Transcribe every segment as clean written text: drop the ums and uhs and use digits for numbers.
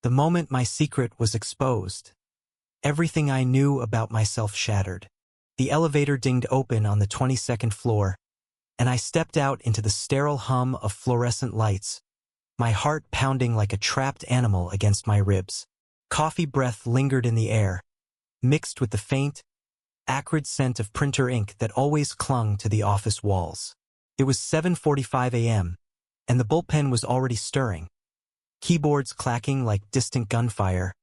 The moment my secret was exposed, everything I knew about myself shattered. The elevator dinged open on the 22nd floor, and I stepped out into the sterile hum of fluorescent lights, my heart pounding like a trapped animal against my ribs. Coffee breath lingered in the air, mixed with the faint, acrid scent of printer ink that always clung to the office walls. It was 7:45 a.m., and the bullpen was already stirring, keyboards clacking like distant gunfire,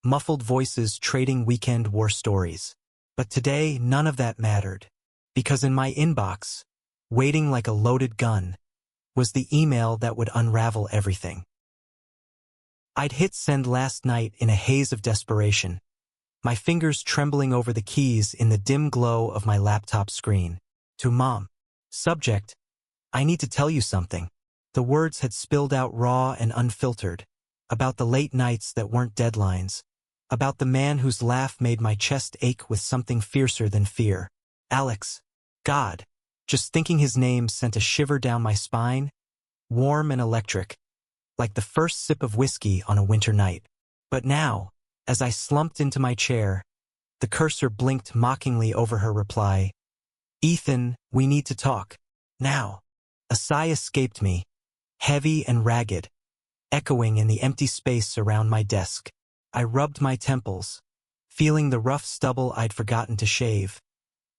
muffled voices trading weekend war stories. But today, none of that mattered, because in my inbox, waiting like a loaded gun, was the email that would unravel everything. I'd hit send last night in a haze of desperation, my fingers trembling over the keys in the dim glow of my laptop screen. To Mom. Subject: I need to tell you something. The words had spilled out raw and unfiltered, about the late nights that weren't deadlines, about the man whose laugh made my chest ache with something fiercer than fear. Alex. God. Just thinking his name sent a shiver down my spine, warm and electric, like the first sip of whiskey on a winter night. But now, as I slumped into my chair, the cursor blinked mockingly over her reply. Ethan, we need to talk. Now. A sigh escaped me, heavy and ragged, echoing in the empty space around my desk. I rubbed my temples, feeling the rough stubble I'd forgotten to shave,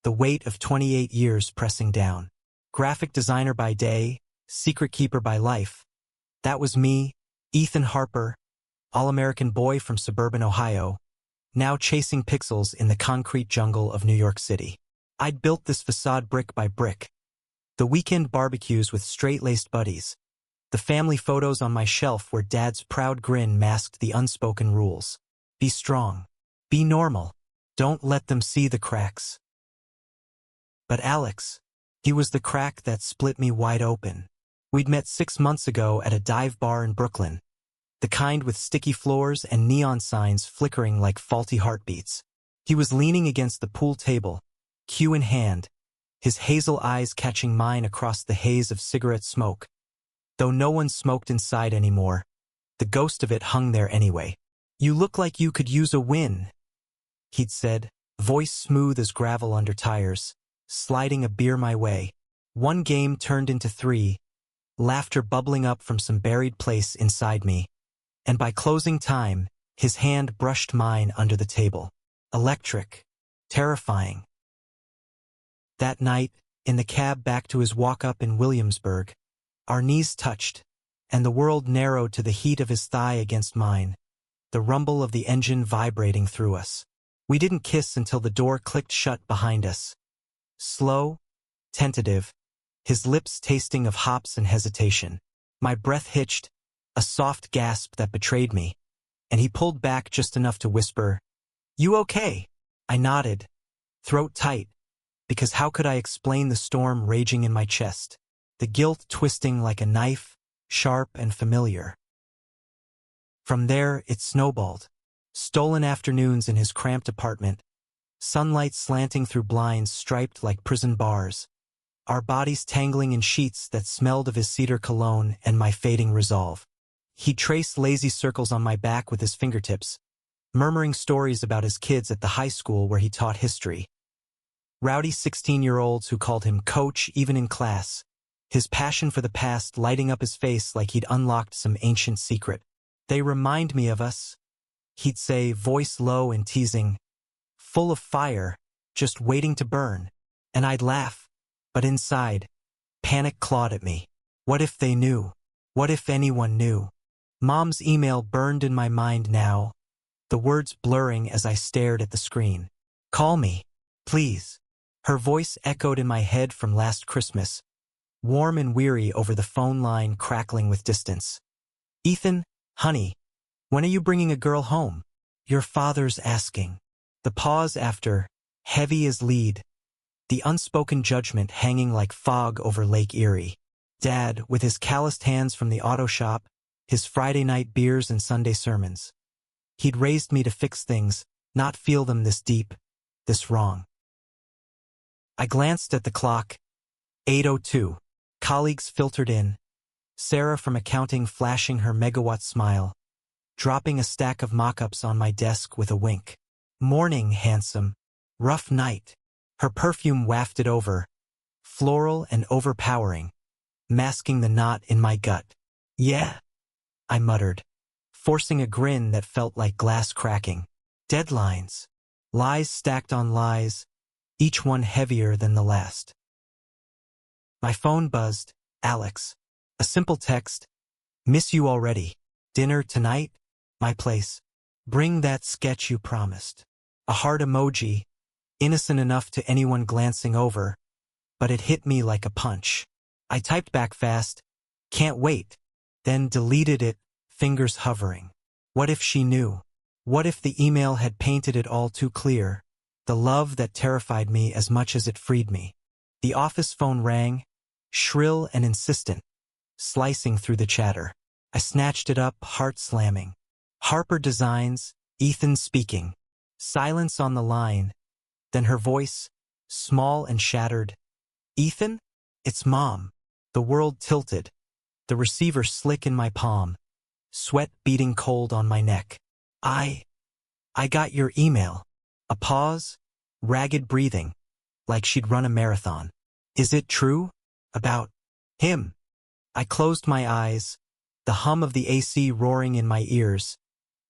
the weight of 28 years pressing down. Graphic designer by day, secret keeper by life. That was me, Ethan Harper, all-American boy from suburban Ohio, now chasing pixels in the concrete jungle of New York City. I'd built this facade brick by brick. The weekend barbecues with straight-laced buddies. The family photos on my shelf where Dad's proud grin masked the unspoken rules. Be strong. Be normal. Don't let them see the cracks. But Alex, he was the crack that split me wide open. We'd met 6 months ago at a dive bar in Brooklyn, the kind with sticky floors and neon signs flickering like faulty heartbeats. He was leaning against the pool table, cue in hand, his hazel eyes catching mine across the haze of cigarette smoke. Though no one smoked inside anymore, the ghost of it hung there anyway. You look like you could use a win, he'd said, voice smooth as gravel under tires, sliding a beer my way. One game turned into 3, laughter bubbling up from some buried place inside me. And by closing time, his hand brushed mine under the table. Electric. Terrifying. That night, in the cab back to his walk-up in Williamsburg, our knees touched, and the world narrowed to the heat of his thigh against mine, the rumble of the engine vibrating through us. We didn't kiss until the door clicked shut behind us. Slow, tentative, his lips tasting of hops and hesitation. My breath hitched, a soft gasp that betrayed me, and he pulled back just enough to whisper, "You okay?" I nodded, throat tight, because how could I explain the storm raging in my chest, the guilt twisting like a knife, sharp and familiar. From there, it snowballed. Stolen afternoons in his cramped apartment, sunlight slanting through blinds striped like prison bars, our bodies tangling in sheets that smelled of his cedar cologne and my fading resolve. He traced lazy circles on my back with his fingertips, murmuring stories about his kids at the high school where he taught history. Rowdy 16-year-olds who called him coach even in class, his passion for the past lighting up his face like he'd unlocked some ancient secret. "They remind me of us," he'd say, voice low and teasing, full of fire, just waiting to burn. And I'd laugh, but inside, panic clawed at me. What if they knew? What if anyone knew? Mom's email burned in my mind now, the words blurring as I stared at the screen. "Call me, please." Her voice echoed in my head from last Christmas, warm and weary over the phone line crackling with distance. "Ethan, honey, when are you bringing a girl home? Your father's asking." The pause after, heavy as lead, the unspoken judgment hanging like fog over Lake Erie. Dad, with his calloused hands from the auto shop, his Friday night beers and Sunday sermons. He'd raised me to fix things, not feel them this deep, this wrong. I glanced at the clock. 8:02. Colleagues filtered in. Sarah from accounting flashing her megawatt smile. dropping a stack of mock-ups on my desk with a wink. Morning, handsome. Rough night. Her perfume wafted over, floral and overpowering, masking the knot in my gut. Yeah, I muttered, forcing a grin that felt like glass cracking. Deadlines. Lies stacked on lies, each one heavier than the last. My phone buzzed. Alex. A simple text. Miss you already. Dinner tonight? My place. Bring that sketch you promised. A heart emoji, innocent enough to anyone glancing over, but it hit me like a punch. I typed back fast, can't wait, then deleted it, fingers hovering. What if she knew? What if the email had painted it all too clear? The love that terrified me as much as it freed me. The office phone rang, shrill and insistent, slicing through the chatter. I snatched it up, heart slamming. Harper Designs, Ethan speaking. Silence on the line, then her voice, small and shattered. Ethan? It's Mom. The world tilted, the receiver slick in my palm, sweat beating cold on my neck. I got your email. A pause, ragged breathing, like she'd run a marathon. Is it true? About him? I closed my eyes, the hum of the AC roaring in my ears,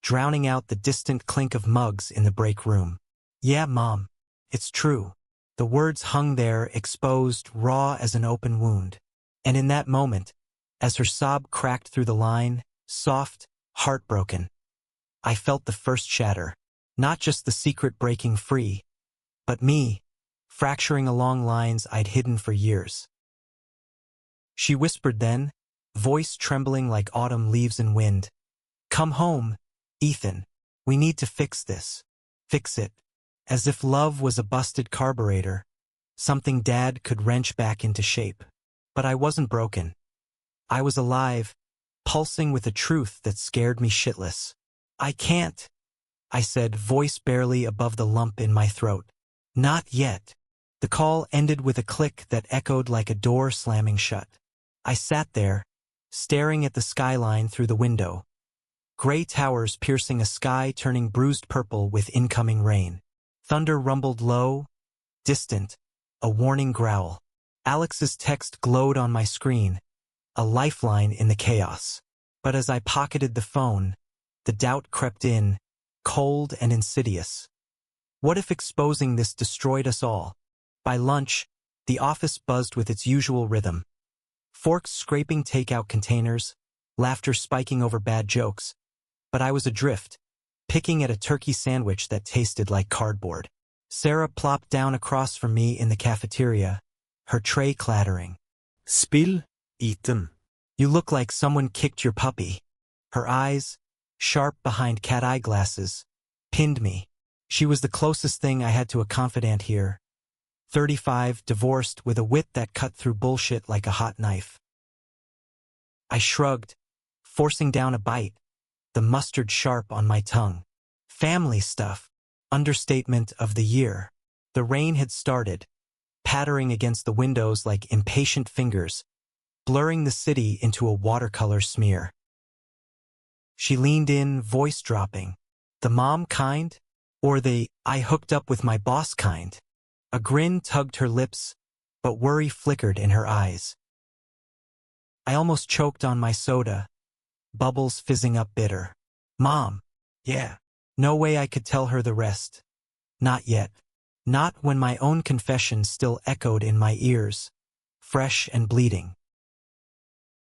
drowning out the distant clink of mugs in the break room. Yeah, Mom, it's true. The words hung there, exposed, raw as an open wound. And in that moment, as her sob cracked through the line, soft, heartbroken, I felt the first shatter. Not just the secret breaking free, but me, fracturing along lines I'd hidden for years. She whispered then, voice trembling like autumn leaves in wind. Come home, Ethan. We need to fix this. Fix it. As if love was a busted carburetor, something Dad could wrench back into shape. But I wasn't broken. I was alive, pulsing with a truth that scared me shitless. I can't, I said, voice barely above the lump in my throat. Not yet. The call ended with a click that echoed like a door slamming shut. I sat there, staring at the skyline through the window. Gray towers piercing a sky turning bruised purple with incoming rain. Thunder rumbled low, distant, a warning growl. Alex's text glowed on my screen, a lifeline in the chaos. But as I pocketed the phone, the doubt crept in, cold and insidious. What if exposing this destroyed us all? By lunch, the office buzzed with its usual rhythm. Forks scraping takeout containers, laughter spiking over bad jokes. But I was adrift, picking at a turkey sandwich that tasted like cardboard. Sarah plopped down across from me in the cafeteria, her tray clattering. Spill, Ethan. You look like someone kicked your puppy. Her eyes, sharp behind cat eye glasses, pinned me. She was the closest thing I had to a confidant here. 35, divorced, with a wit that cut through bullshit like a hot knife. I shrugged, forcing down a bite, the mustard sharp on my tongue. Family stuff. Understatement of the year. The rain had started, pattering against the windows like impatient fingers, blurring the city into a watercolor smear. She leaned in, voice dropping. The mom kind? Or the I hooked up with my boss kind? A grin tugged her lips, but worry flickered in her eyes. I almost choked on my soda, bubbles fizzing up bitter. Mom. Yeah. No way I could tell her the rest. Not yet. Not when my own confession still echoed in my ears, fresh and bleeding.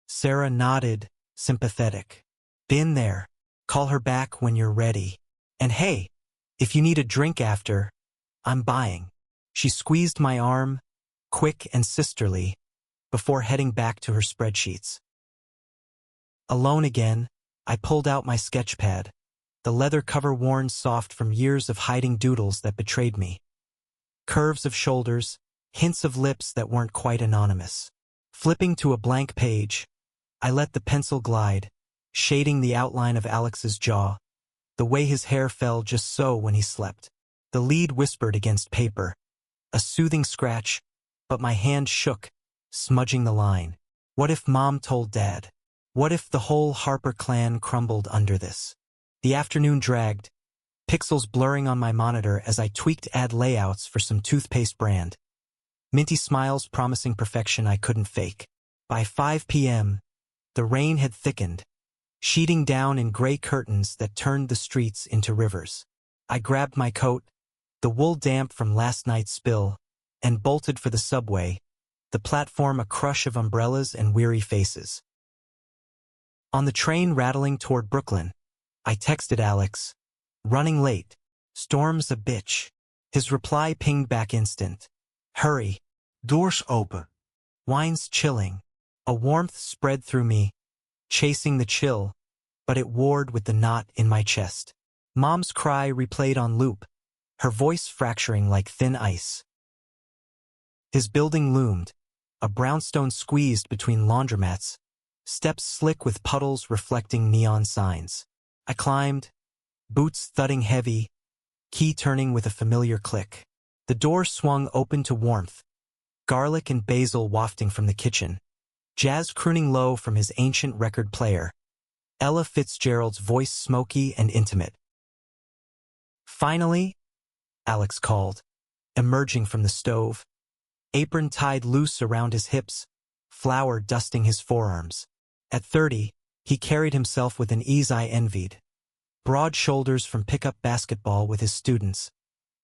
Sarah nodded, sympathetic. Been there. Call her back when you're ready. And hey, if you need a drink after, I'm buying. She squeezed my arm, quick and sisterly, before heading back to her spreadsheets. Alone again, I pulled out my sketch pad, the leather cover worn soft from years of hiding doodles that betrayed me. Curves of shoulders, hints of lips that weren't quite anonymous. Flipping to a blank page, I let the pencil glide, shading the outline of Alex's jaw, the way his hair fell just so when he slept. The lead whispered against paper, a soothing scratch, but my hand shook, smudging the line. What if Mom told Dad? What if the whole Harper clan crumbled under this? The afternoon dragged, pixels blurring on my monitor as I tweaked ad layouts for some toothpaste brand. Minty smiles promising perfection I couldn't fake. By 5 p.m., the rain had thickened, sheeting down in gray curtains that turned the streets into rivers. I grabbed my coat, the wool damp from last night's spill, and bolted for the subway, the platform a crush of umbrellas and weary faces. On the train rattling toward Brooklyn, I texted Alex, "Running late. Storm's a bitch." His reply pinged back instant. "Hurry. Doors open." Wine's chilling. A warmth spread through me, chasing the chill, but it warred with the knot in my chest. Mom's cry replayed on loop, her voice fracturing like thin ice. His building loomed, a brownstone squeezed between laundromats, steps slick with puddles reflecting neon signs. I climbed, boots thudding heavy, key turning with a familiar click. The door swung open to warmth, garlic and basil wafting from the kitchen, jazz crooning low from his ancient record player, Ella Fitzgerald's voice smoky and intimate. "Finally," Alex called, emerging from the stove, apron tied loose around his hips, flour dusting his forearms. At 30, he carried himself with an ease I envied. Broad shoulders from pickup basketball with his students,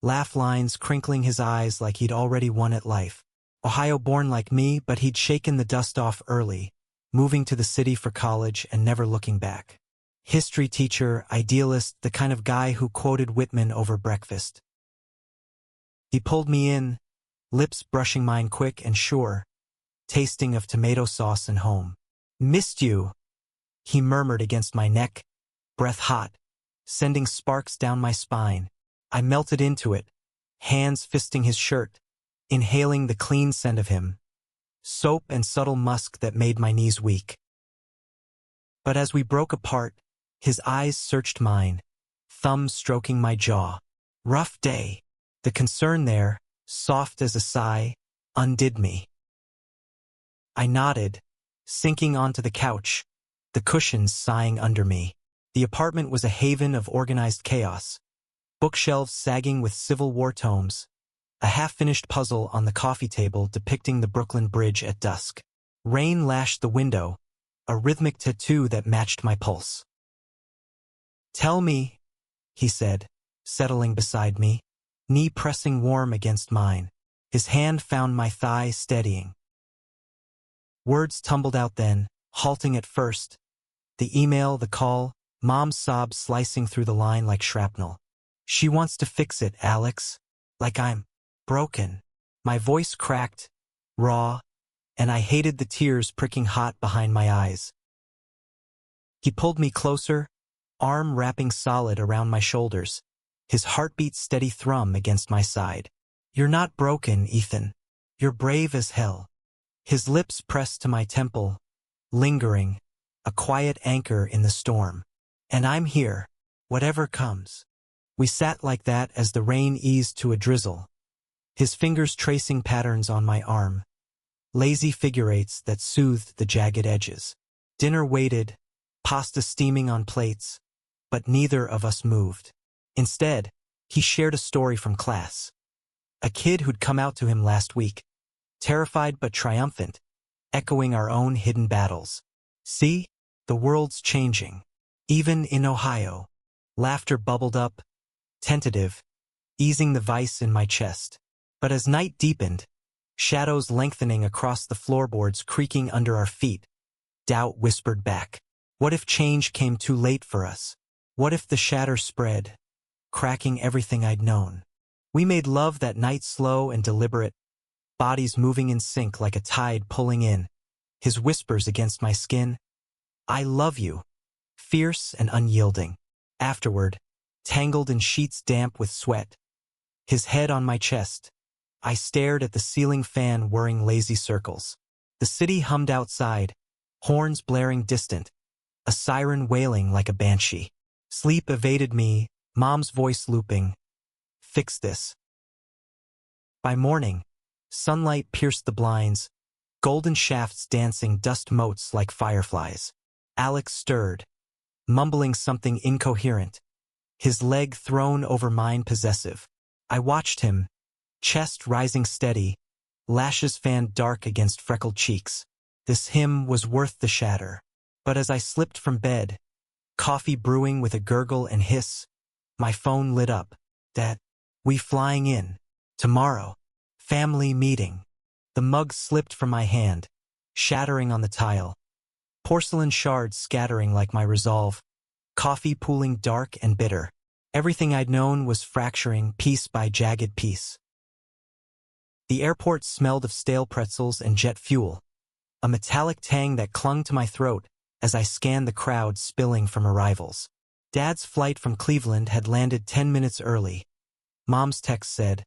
laugh lines crinkling his eyes like he'd already won at life. Ohio-born like me, but he'd shaken the dust off early, moving to the city for college and never looking back. History teacher, idealist, the kind of guy who quoted Whitman over breakfast. He pulled me in, lips brushing mine quick and sure, tasting of tomato sauce and home. "Missed you," he murmured against my neck, breath hot, sending sparks down my spine. I melted into it, hands fisting his shirt, inhaling the clean scent of him, soap and subtle musk that made my knees weak. But as we broke apart, his eyes searched mine, thumbs stroking my jaw. "Rough day." The concern there, soft as a sigh, undid me. I nodded, sinking onto the couch, the cushions sighing under me. The apartment was a haven of organized chaos, bookshelves sagging with Civil War tomes, a half-finished puzzle on the coffee table depicting the Brooklyn Bridge at dusk. Rain lashed the window, a rhythmic tattoo that matched my pulse. "Tell me," he said, settling beside me, knee pressing warm against mine. His hand found my thigh, steadying. Words tumbled out then, halting at first. The email, the call, Mom's sobs slicing through the line like shrapnel. "She wants to fix it, Alex. Like I'm broken." My voice cracked, raw, and I hated the tears pricking hot behind my eyes. He pulled me closer, arm wrapping solid around my shoulders, his heartbeat steady thrum against my side. "You're not broken, Ethan. You're brave as hell." His lips pressed to my temple, lingering, a quiet anchor in the storm. "And I'm here, whatever comes." We sat like that as the rain eased to a drizzle, his fingers tracing patterns on my arm, lazy figure eights that soothed the jagged edges. Dinner waited, pasta steaming on plates, but neither of us moved. Instead, he shared a story from class. A kid who'd come out to him last week, terrified but triumphant, echoing our own hidden battles. "See, the world's changing. Even in Ohio." Laughter bubbled up, tentative, easing the vice in my chest. But as night deepened, shadows lengthening across the floorboards creaking under our feet, doubt whispered back. What if change came too late for us? What if the shatter spread, cracking everything I'd known? We made love that night, slow and deliberate, bodies moving in sync like a tide pulling in, his whispers against my skin. "I love you," fierce and unyielding. Afterward, tangled in sheets damp with sweat, his head on my chest, I stared at the ceiling fan whirring lazy circles. The city hummed outside, horns blaring distant, a siren wailing like a banshee. Sleep evaded me, Mom's voice looping, "Fix this." By morning, sunlight pierced the blinds, golden shafts dancing dust motes like fireflies. Alex stirred, mumbling something incoherent, his leg thrown over mine possessive. I watched him, chest rising steady, lashes fanned dark against freckled cheeks. This him was worth the shatter. But as I slipped from bed, coffee brewing with a gurgle and hiss, my phone lit up. Dad, we flying in. Tomorrow. Family meeting. The mug slipped from my hand, shattering on the tile. Porcelain shards scattering like my resolve. Coffee pooling dark and bitter. Everything I'd known was fracturing piece by jagged piece. The airport smelled of stale pretzels and jet fuel, a metallic tang that clung to my throat as I scanned the crowd spilling from arrivals. Dad's flight from Cleveland had landed 10 minutes early. Mom's text said,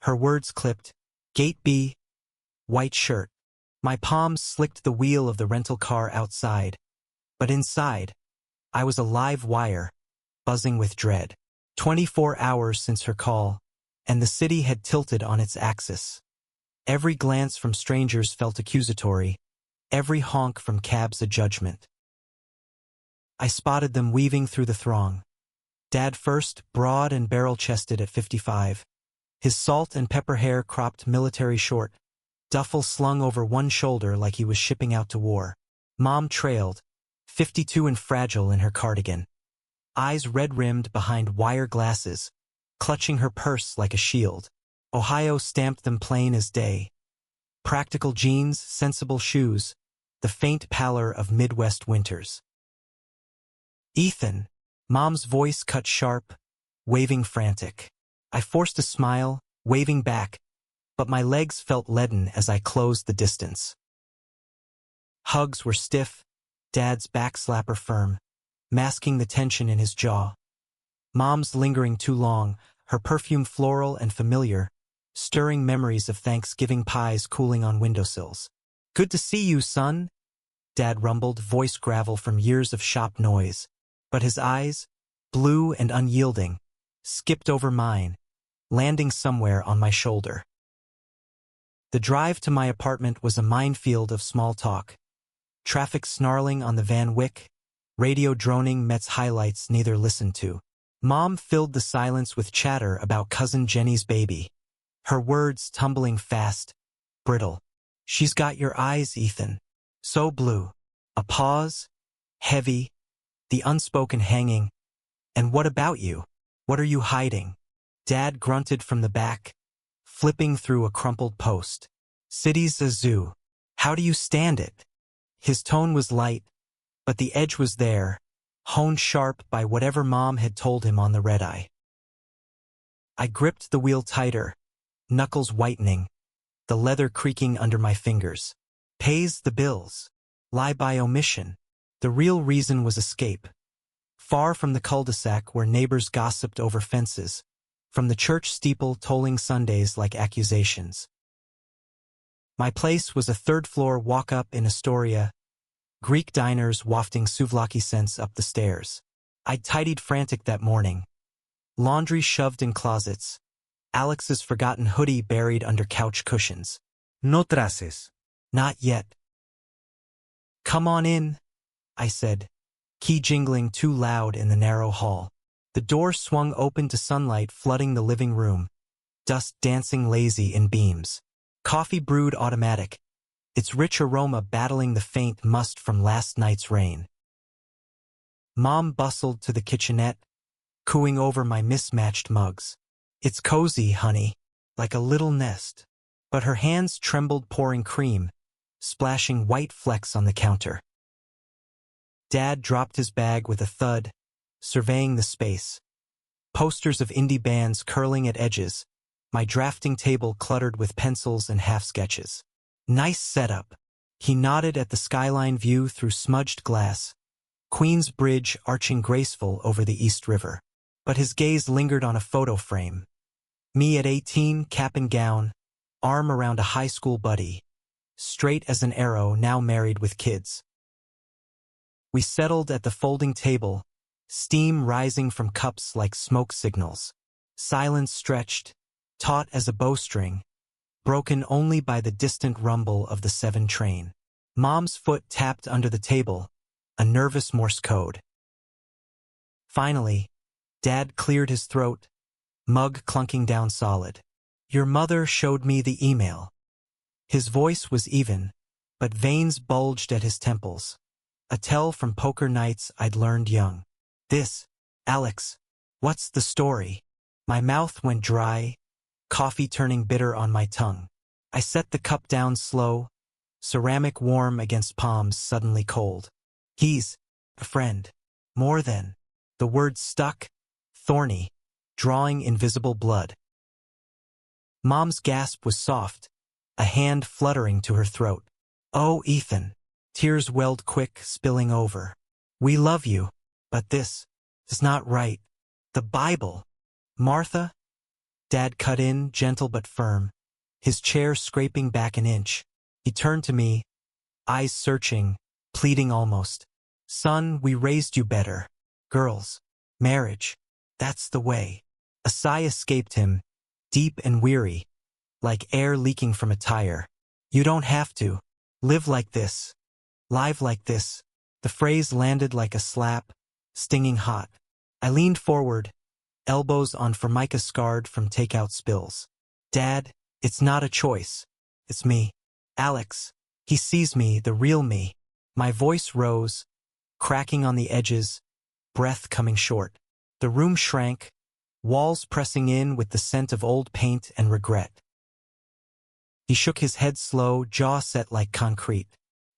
her words clipped, Gate B, white shirt. My palms slicked the wheel of the rental car outside, but inside, I was a live wire, buzzing with dread. 24 hours since her call, and the city had tilted on its axis. Every glance from strangers felt accusatory, every honk from cabs a judgment. I spotted them weaving through the throng. Dad first, broad and barrel-chested at 55. His salt and pepper hair cropped military short, duffel slung over one shoulder like he was shipping out to war. Mom trailed, 52 and fragile in her cardigan. Eyes red-rimmed behind wire glasses, clutching her purse like a shield. Ohio stamped them plain as day. Practical jeans, sensible shoes, the faint pallor of Midwest winters. Ethan, Mom's voice cut sharp, waving frantic. I forced a smile, waving back, but my legs felt leaden as I closed the distance. Hugs were stiff, Dad's backslapper firm, masking the tension in his jaw. Mom's lingering too long, her perfume floral and familiar, stirring memories of Thanksgiving pies cooling on windowsills. Good to see you, son, Dad rumbled, voice gravel from years of shop noise. But his eyes, blue and unyielding, skipped over mine, landing somewhere on my shoulder. The drive to my apartment was a minefield of small talk. Traffic snarling on the Van Wyck, radio droning Mets highlights neither listened to. Mom filled the silence with chatter about cousin Jenny's baby. Her words tumbling fast, brittle. She's got your eyes, Ethan. So blue. A pause, heavy, the unspoken hanging. And what about you? What are you hiding? Dad grunted from the back, flipping through a crumpled post. City's a zoo. How do you stand it? His tone was light, but the edge was there, honed sharp by whatever Mom had told him on the red-eye. I gripped the wheel tighter, knuckles whitening, the leather creaking under my fingers. Pays the bills. Lie by omission. The real reason was escape. Far from the cul-de-sac where neighbors gossiped over fences, from the church steeple tolling Sundays like accusations. My place was a third-floor walk-up in Astoria, Greek diners wafting souvlaki scents up the stairs. I'd tidied frantic that morning. Laundry shoved in closets, Alex's forgotten hoodie buried under couch cushions. No traces. Not yet. Come on in, I said, key jingling too loud in the narrow hall. The door swung open to sunlight flooding the living room, dust dancing lazy in beams. Coffee brewed automatic, its rich aroma battling the faint must from last night's rain. Mom bustled to the kitchenette, cooing over my mismatched mugs. It's cozy, honey, like a little nest. But her hands trembled pouring cream, splashing white flecks on the counter. Dad dropped his bag with a thud, surveying the space. Posters of indie bands curling at edges, my drafting table cluttered with pencils and half-sketches. Nice setup. He nodded at the skyline view through smudged glass, Queens Bridge arching graceful over the East River. But his gaze lingered on a photo frame. Me at 18, cap and gown, arm around a high school buddy, straight as an arrow, now married with kids. We settled at the folding table, steam rising from cups like smoke signals. Silence stretched, taut as a bowstring, broken only by the distant rumble of the 7 train. Mom's foot tapped under the table, a nervous Morse code. Finally, Dad cleared his throat, mug clunking down solid. Your mother showed me the email. His voice was even, but veins bulged at his temples. A tell from poker nights I'd learned young. Alex, what's the story? My mouth went dry, coffee turning bitter on my tongue. I set the cup down slow, ceramic warm against palms suddenly cold. He's a friend. More than. The word stuck, thorny, drawing invisible blood. Mom's gasp was soft, a hand fluttering to her throat. Oh, Ethan. Tears welled quick, spilling over. We love you, but this is not right. The Bible. Martha? Dad cut in, gentle but firm, his chair scraping back an inch. He turned to me, eyes searching, pleading almost. Son, we raised you better. Girls. Marriage. That's the way. A sigh escaped him, deep and weary, like air leaking from a tire. You don't have to. Live like this. Live like this. The phrase landed like a slap, stinging hot. I leaned forward, elbows on formica scarred from takeout spills. Dad, it's not a choice. It's me. Alex. He sees me, the real me. My voice rose, cracking on the edges, breath coming short. The room shrank, walls pressing in with the scent of old paint and regret. He shook his head slow, jaw set like concrete.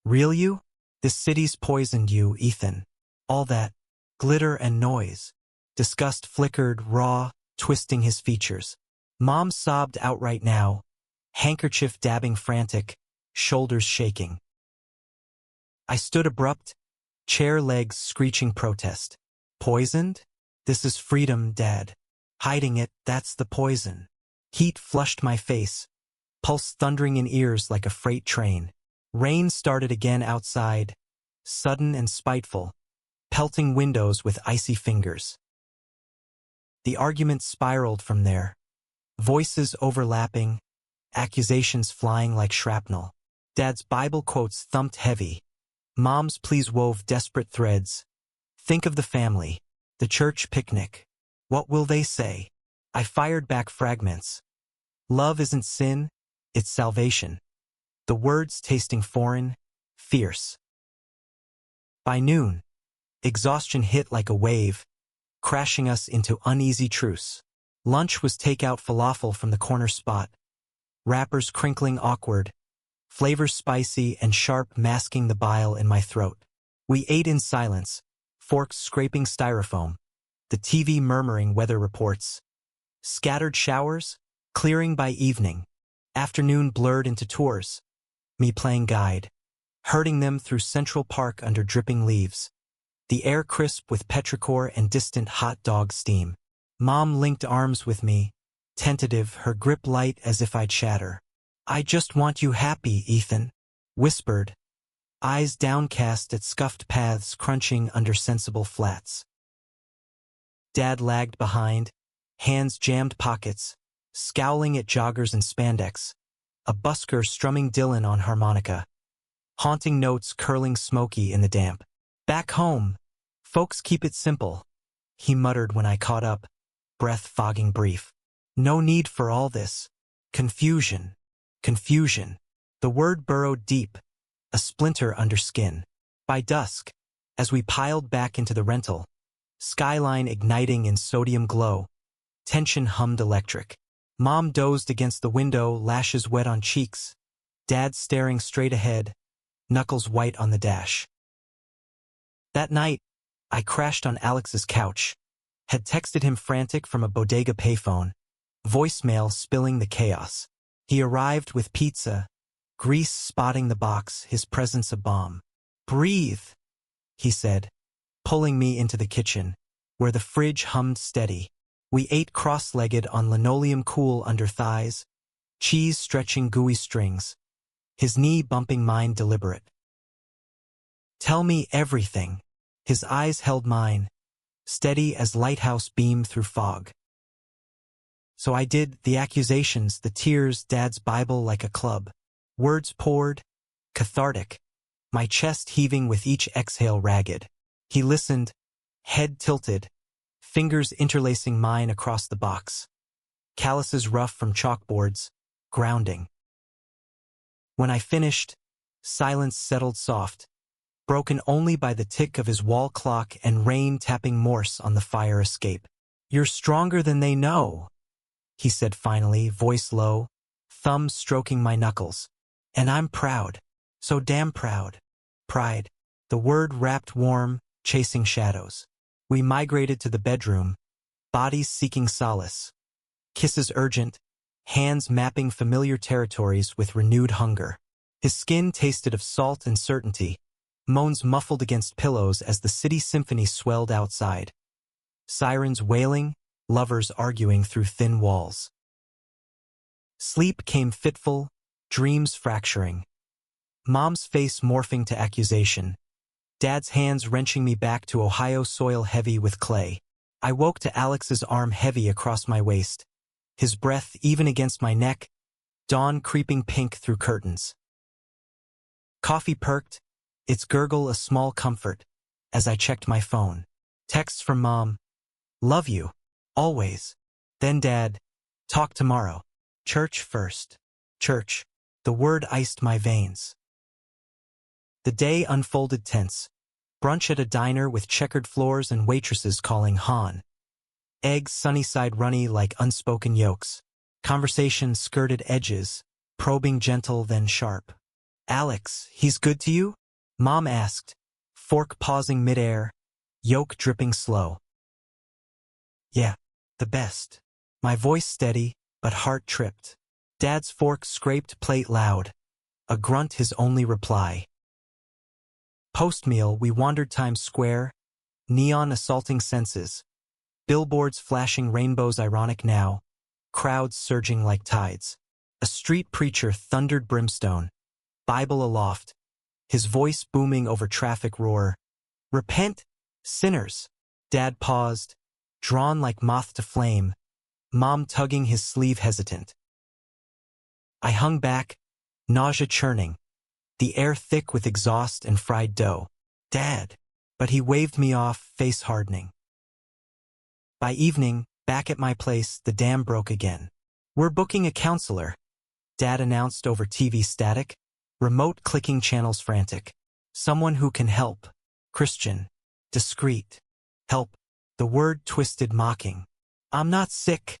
Real you? This city's poisoned you, Ethan. All that glitter and noise. Disgust flickered, raw, twisting his features. Mom sobbed outright now, handkerchief dabbing frantic, shoulders shaking. I stood abrupt, chair legs screeching protest. Poisoned? This is freedom, Dad. Hiding it, that's the poison. Heat flushed my face, pulse thundering in ears like a freight train. Rain started again outside, sudden and spiteful, pelting windows with icy fingers. The argument spiraled from there, voices overlapping, accusations flying like shrapnel. Dad's Bible quotes thumped heavy. Mom's pleas wove desperate threads. Think of the family, the church picnic. What will they say? I fired back fragments. Love isn't sin, it's salvation. The words tasting foreign, fierce. By noon, exhaustion hit like a wave, crashing us into uneasy truce. Lunch was takeout falafel from the corner spot, wrappers crinkling awkward, flavors spicy and sharp masking the bile in my throat. We ate in silence, forks scraping styrofoam, the TV murmuring weather reports. Scattered showers, clearing by evening. Afternoon blurred into tours. Me playing guide, herding them through Central Park under dripping leaves. The air crisp with petrichor and distant hot dog steam. Mom linked arms with me, tentative, her grip light as if I'd shatter. I just want you happy, Ethan, whispered, eyes downcast at scuffed paths crunching under sensible flats. Dad lagged behind, hands jammed pockets, scowling at joggers and spandex, a busker strumming Dylan on harmonica, haunting notes curling smoky in the damp. Back home, folks keep it simple, he muttered when I caught up, breath fogging brief. No need for all this. Confusion. Confusion. The word burrowed deep, a splinter under skin. By dusk, as we piled back into the rental, skyline igniting in sodium glow, tension hummed electric. Mom dozed against the window, lashes wet on cheeks. Dad staring straight ahead, knuckles white on the dash. That night, I crashed on Alex's couch, had texted him frantic from a bodega payphone, voicemail spilling the chaos. He arrived with pizza, grease spotting the box, his presence a bomb. Breathe, he said, pulling me into the kitchen, where the fridge hummed steady. We ate cross-legged on linoleum cool under thighs, cheese stretching gooey strings, his knee bumping mine deliberate. Tell me everything. His eyes held mine, steady as lighthouse beam through fog. So I did, the accusations, the tears, Dad's Bible like a club. Words poured, cathartic, my chest heaving with each exhale ragged. He listened, head tilted, fingers interlacing mine across the box. Calluses rough from chalkboards, grounding. When I finished, silence settled soft, broken only by the tick of his wall clock and rain tapping Morse on the fire escape. "You're stronger than they know," he said finally, voice low, thumb stroking my knuckles. "And I'm proud. So damn proud." Pride. The word wrapped warm, chasing shadows. We migrated to the bedroom, bodies seeking solace. Kisses urgent, hands mapping familiar territories with renewed hunger. His skin tasted of salt and certainty, moans muffled against pillows as the city symphony swelled outside. Sirens wailing, lovers arguing through thin walls. Sleep came fitful, dreams fracturing. Mom's face morphing to accusation. Dad's hands wrenching me back to Ohio soil heavy with clay. I woke to Alex's arm heavy across my waist. His breath even against my neck, dawn creeping pink through curtains. Coffee perked, its gurgle a small comfort, as I checked my phone. Texts from Mom. "Love you. Always." Then Dad. "Talk tomorrow. Church first." Church. The word iced my veins. The day unfolded tense. Brunch at a diner with checkered floors and waitresses calling Han. Eggs sunny-side runny like unspoken yolks. Conversation skirted edges, probing gentle then sharp. "Alex, he's good to you?" Mom asked, fork pausing midair, yolk dripping slow. "Yeah, the best." My voice steady, but heart tripped. Dad's fork scraped plate loud, a grunt his only reply. Post-meal, we wandered Times Square, neon assaulting senses, billboards flashing rainbows ironic now, crowds surging like tides. A street preacher thundered brimstone, Bible aloft, his voice booming over traffic roar. "Repent, sinners." Dad paused, drawn like moth to flame, Mom tugging his sleeve hesitant. I hung back, nausea churning, the air thick with exhaust and fried dough. "Dad." But he waved me off, face hardening. By evening, back at my place, the dam broke again. "We're booking a counselor," Dad announced over TV static, remote clicking channels frantic. "Someone who can help. Christian. Discreet. Help." The word twisted mocking. "I'm not sick."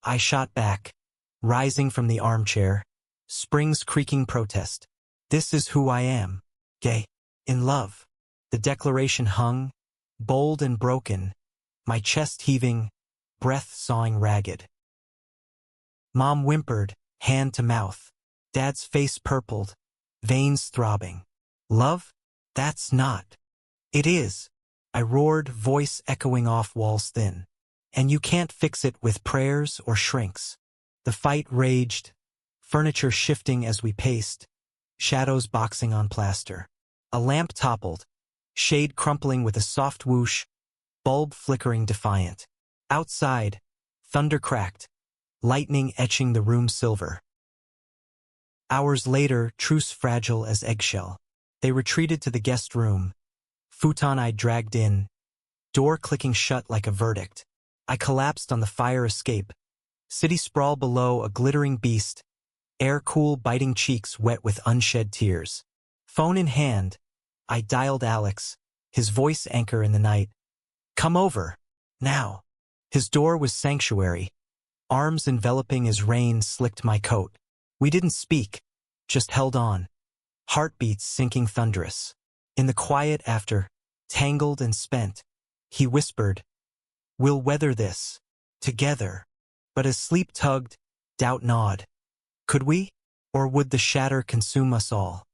I shot back, rising from the armchair, springs creaking protest. "This is who I am. Gay. In love." The declaration hung, bold and broken, my chest heaving, breath sawing ragged. Mom whimpered, hand to mouth. Dad's face purpled, veins throbbing. "Love? That's not." "It is," I roared, voice echoing off walls thin. "And you can't fix it with prayers or shrinks." The fight raged, furniture shifting as we paced, shadows boxing on plaster. A lamp toppled, shade crumpling with a soft whoosh, bulb flickering defiant. Outside, thunder cracked, lightning etching the room silver. Hours later, truce fragile as eggshell. They retreated to the guest room, futon I dragged in, door clicking shut like a verdict. I collapsed on the fire escape, city sprawl below a glittering beast, air cool biting cheeks wet with unshed tears. Phone in hand, I dialed Alex, his voice anchor in the night. "Come over. Now." His door was sanctuary, arms enveloping as rain slicked my coat. We didn't speak, just held on, heartbeats sinking thunderous. In the quiet after, tangled and spent, he whispered, "We'll weather this, together." But as sleep tugged, doubt gnawed. Could we? Or would the shatter consume us all?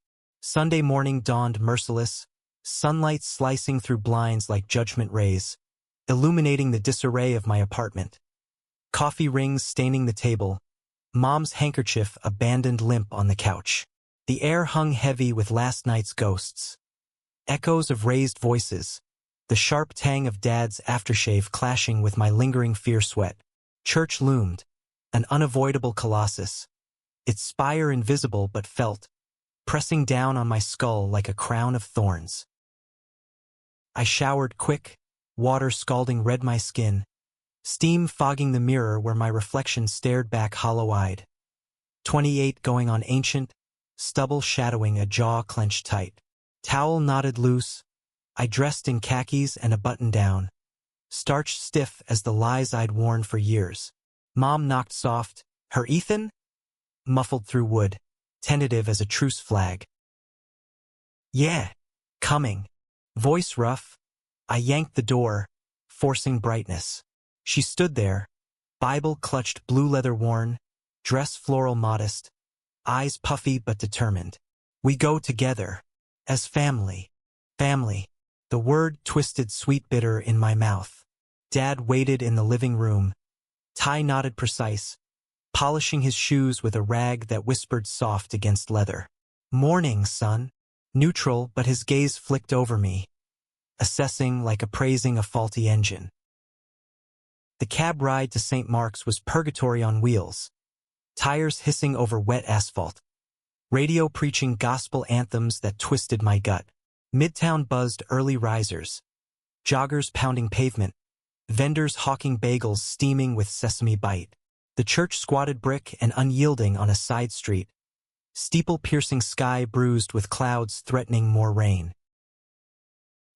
Sunday morning dawned merciless, sunlight slicing through blinds like judgment rays, illuminating the disarray of my apartment. Coffee rings staining the table, Mom's handkerchief abandoned limp on the couch. The air hung heavy with last night's ghosts. Echoes of raised voices, the sharp tang of Dad's aftershave clashing with my lingering fear sweat. Church loomed, an unavoidable colossus, its spire invisible but felt, pressing down on my skull like a crown of thorns. I showered quick, water scalding red my skin, steam fogging the mirror where my reflection stared back hollow-eyed. 28 going on ancient, stubble shadowing a jaw clenched tight. Towel knotted loose, I dressed in khakis and a button-down, starched stiff as the lies I'd worn for years. Mom knocked soft, her Ethan? Muffled through wood, tentative as a truce flag. Yeah, coming. Voice rough, I yanked the door, forcing brightness. She stood there, Bible clutched blue leather worn, dress floral modest, eyes puffy but determined. We go together, as family. Family. The word twisted sweet bitter in my mouth. Dad waited in the living room, tie knotted precise, polishing his shoes with a rag that whispered soft against leather. Morning, son. Neutral, but his gaze flicked over me, assessing like appraising a faulty engine. The cab ride to St. Mark's was purgatory on wheels, tires hissing over wet asphalt, radio preaching gospel anthems that twisted my gut. Midtown buzzed early risers, joggers pounding pavement, vendors hawking bagels steaming with sesame bite. The church squatted brick and unyielding on a side street, steeple-piercing sky bruised with clouds threatening more rain.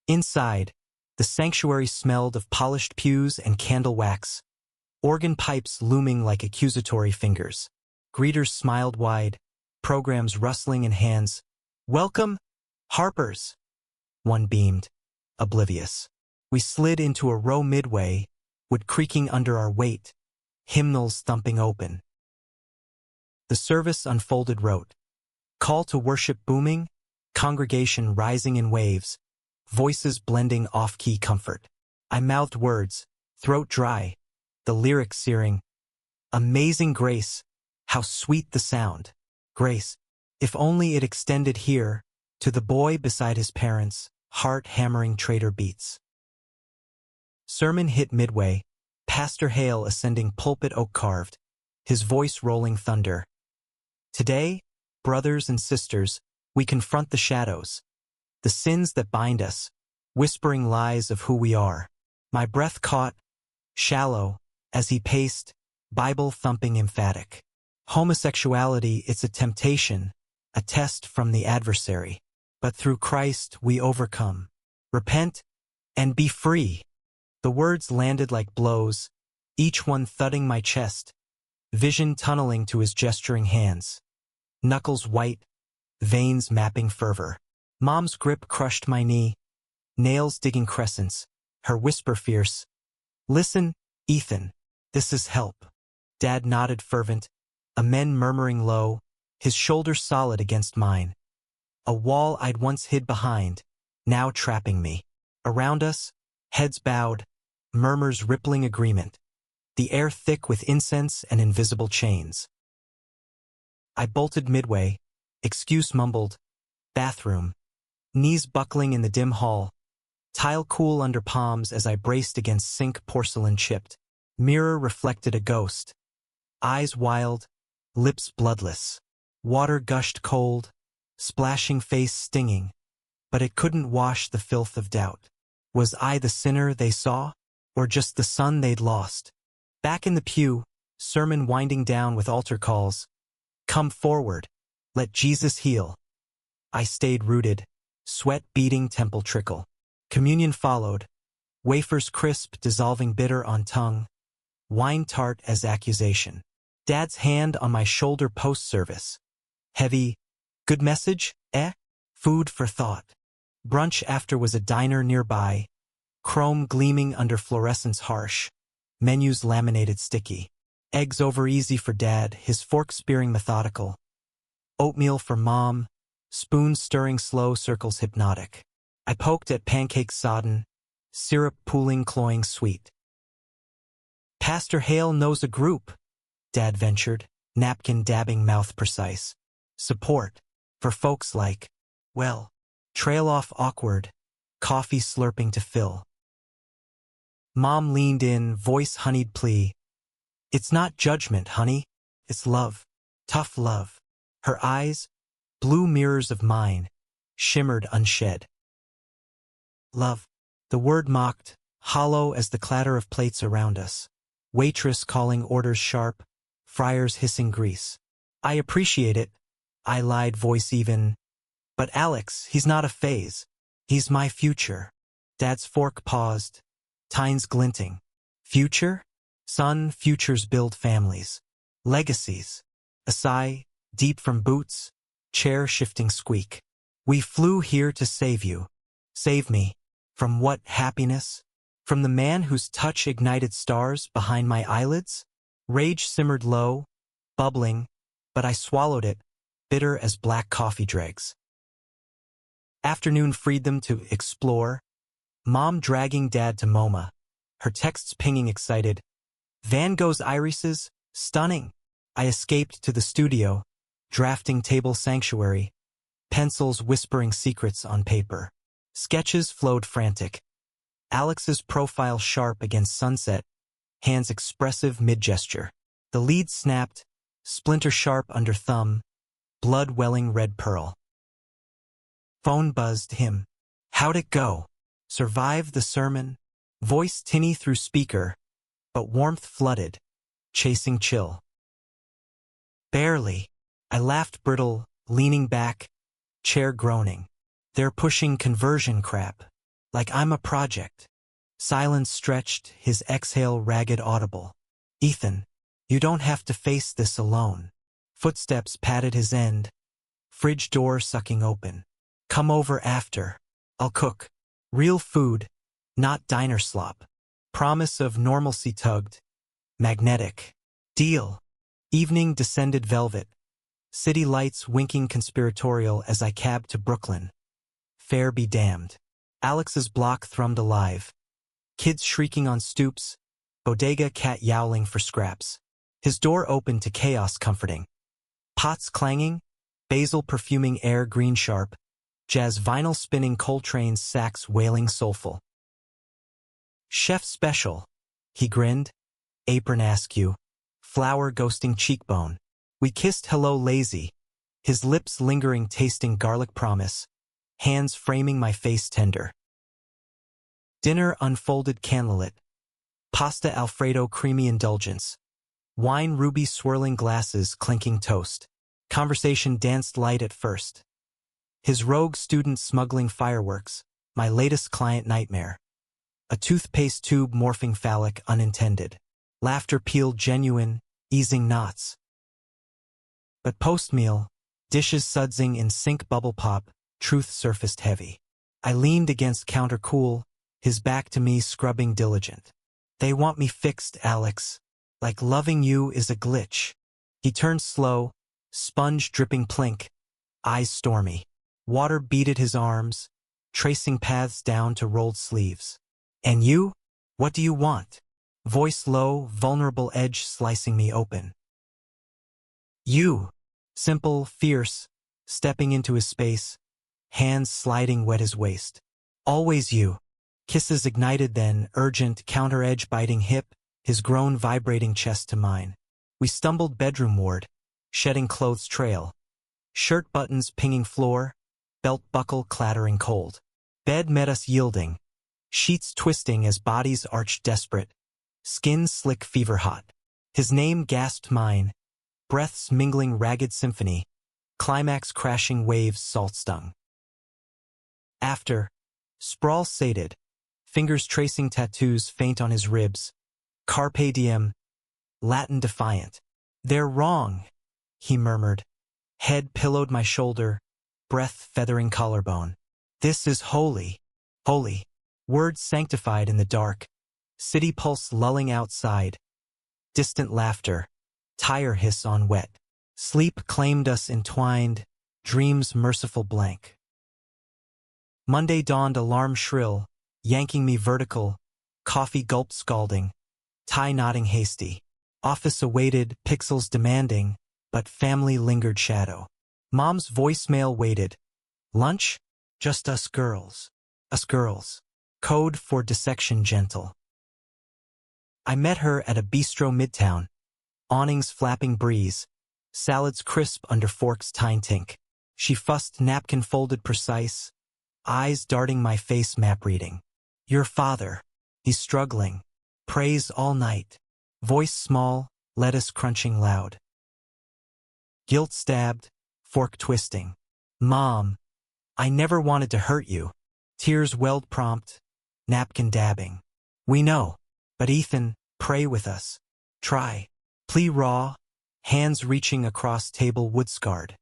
Inside, the sanctuary smelled of polished pews and candle wax, organ pipes looming like accusatory fingers. Greeters smiled wide, programs rustling in hands. Welcome, Harpers. One beamed, oblivious. We slid into a row midway, wood creaking under our weight, hymnals thumping open. The service unfolded rote. Call to worship booming, congregation rising in waves, voices blending off-key comfort. I mouthed words, throat dry, the lyrics searing. Amazing grace, how sweet the sound. Grace, if only it extended here, to the boy beside his parents, heart-hammering traitor beats. Sermon hit midway, Pastor Hale ascending pulpit oak-carved, his voice rolling thunder. Today, brothers and sisters, we confront the shadows, the sins that bind us, whispering lies of who we are. My breath caught, shallow, as he paced, Bible-thumping emphatic. Homosexuality, it's a temptation, a test from the adversary. But through Christ we overcome. Repent and be free. The words landed like blows, each one thudding my chest, vision tunneling to his gesturing hands. Knuckles white, veins mapping fervor. Mom's grip crushed my knee, nails digging crescents, her whisper fierce. Listen, Ethan, this is help. Dad nodded fervent, amen murmuring low, his shoulder solid against mine. A wall I'd once hid behind, now trapping me. Around us, heads bowed, murmurs rippling agreement, the air thick with incense and invisible chains. I bolted midway, excuse mumbled, bathroom, knees buckling in the dim hall, tile cool under palms as I braced against sink porcelain chipped. Mirror reflected a ghost, eyes wild, lips bloodless. Water gushed cold, splashing face stinging, but it couldn't wash the filth of doubt. Was I the sinner they saw, or just the son they'd lost? Back in the pew, sermon winding down with altar calls. Come forward, let Jesus heal. I stayed rooted, sweat beading temple trickle. Communion followed, wafers crisp dissolving bitter on tongue, wine tart as accusation. Dad's hand on my shoulder post-service. Heavy, good message, eh? Food for thought. Brunch after was a diner nearby, chrome gleaming under fluorescence harsh, menus laminated sticky. Eggs over easy for Dad, his fork spearing methodical. Oatmeal for Mom, spoon stirring slow circles hypnotic. I poked at pancakes sodden, syrup pooling cloying sweet. Pastor Hale knows a group, Dad ventured, napkin dabbing mouth precise. Support, for folks like, well, trail off awkward, coffee slurping to fill. Mom leaned in, voice honeyed plea. It's not judgment, honey, it's love, tough love. Her eyes, blue mirrors of mine, shimmered unshed. Love, the word mocked, hollow as the clatter of plates around us. Waitress calling orders sharp, fryers hissing grease. I appreciate it, I lied, voice even. But Alex, he's not a phase. He's my future. Dad's fork paused, tines glinting. Future? Son, futures build families. Legacies. A sigh, deep from boots, chair shifting squeak. We flew here to save you. Save me. From what happiness? From the man whose touch ignited stars behind my eyelids? Rage simmered low, bubbling, but I swallowed it, bitter as black coffee dregs. Afternoon freed them to explore. Mom dragging Dad to MoMA, her texts pinging excited. Van Gogh's irises, stunning. I escaped to the studio, drafting table sanctuary, pencils whispering secrets on paper. Sketches flowed frantic. Alex's profile sharp against sunset, hands expressive mid-gesture. The lead snapped, splinter sharp under thumb, blood welling red pearl. Phone buzzed him. How'd it go? Survived the sermon? Voice tinny through speaker, but warmth flooded, chasing chill. Barely. I laughed brittle, leaning back, chair groaning. They're pushing conversion crap, like I'm a project. Silence stretched, his exhale ragged audible. Ethan, you don't have to face this alone. Footsteps patted his end, fridge door sucking open. Come over after. I'll cook. Real food, not diner slop. Promise of normalcy tugged. Magnetic. Deal. Evening descended velvet. City lights winking conspiratorial as I cabbed to Brooklyn. Fare be damned. Alex's block thrummed alive. Kids shrieking on stoops. Bodega cat yowling for scraps. His door opened to chaos comforting. Pots clanging. Basil perfuming air green sharp. Jazz vinyl spinning Coltrane's sax wailing soulful. Chef special. He grinned. Apron askew. Flower ghosting cheekbone. We kissed hello lazy. His lips lingering tasting garlic promise. Hands framing my face tender. Dinner unfolded candlelit. Pasta Alfredo creamy indulgence. Wine ruby swirling glasses clinking toast. Conversation danced light at first. His rogue student smuggling fireworks, my latest client nightmare. A toothpaste tube morphing phallic unintended. Laughter peeled genuine, easing knots. But post-meal, dishes sudsing in sink bubble pop, truth surfaced heavy. I leaned against counter cool, his back to me scrubbing diligent. They want me fixed, Alex. Like loving you is a glitch. He turned slow, sponge dripping plink, eyes stormy. Water beaded his arms, tracing paths down to rolled sleeves. And you? What do you want? Voice low, vulnerable edge slicing me open. You. Simple, fierce, stepping into his space, hands sliding wet his waist. Always you. Kisses ignited then, urgent, counter-edge biting hip, his groan vibrating chest to mine. We stumbled bedroom-ward, shedding clothes trail. Shirt buttons pinging floor, belt buckle clattering cold. Bed met us yielding, sheets twisting as bodies arched desperate, skin slick fever hot. His name gasped mine, breaths mingling ragged symphony, climax crashing waves salt stung. After, sprawl sated, fingers tracing tattoos faint on his ribs, carpe diem, Latin defiant. They're wrong, he murmured. Head pillowed my shoulder, breath feathering collarbone. This is holy, holy. Words sanctified in the dark, city pulse lulling outside. Distant laughter, tire hiss on wet. Sleep claimed us entwined, dreams merciful blank. Monday dawned alarm shrill, yanking me vertical, coffee gulped scalding, tie knotting hasty. Office awaited, pixels demanding, but family lingered shadow. Mom's voicemail waited. Lunch? Just us girls. Us girls. Code for dissection gentle. I met her at a bistro midtown. Awnings flapping breeze. Salads crisp under forks tine tink. She fussed napkin folded precise. Eyes darting my face map reading. Your father. He's struggling. Prays all night. Voice small, lettuce crunching loud. Guilt stabbed, fork twisting. Mom, I never wanted to hurt you. Tears welled prompt, napkin dabbing. We know, but Ethan, pray with us. Try. Plea raw, hands reaching across table wood scarred.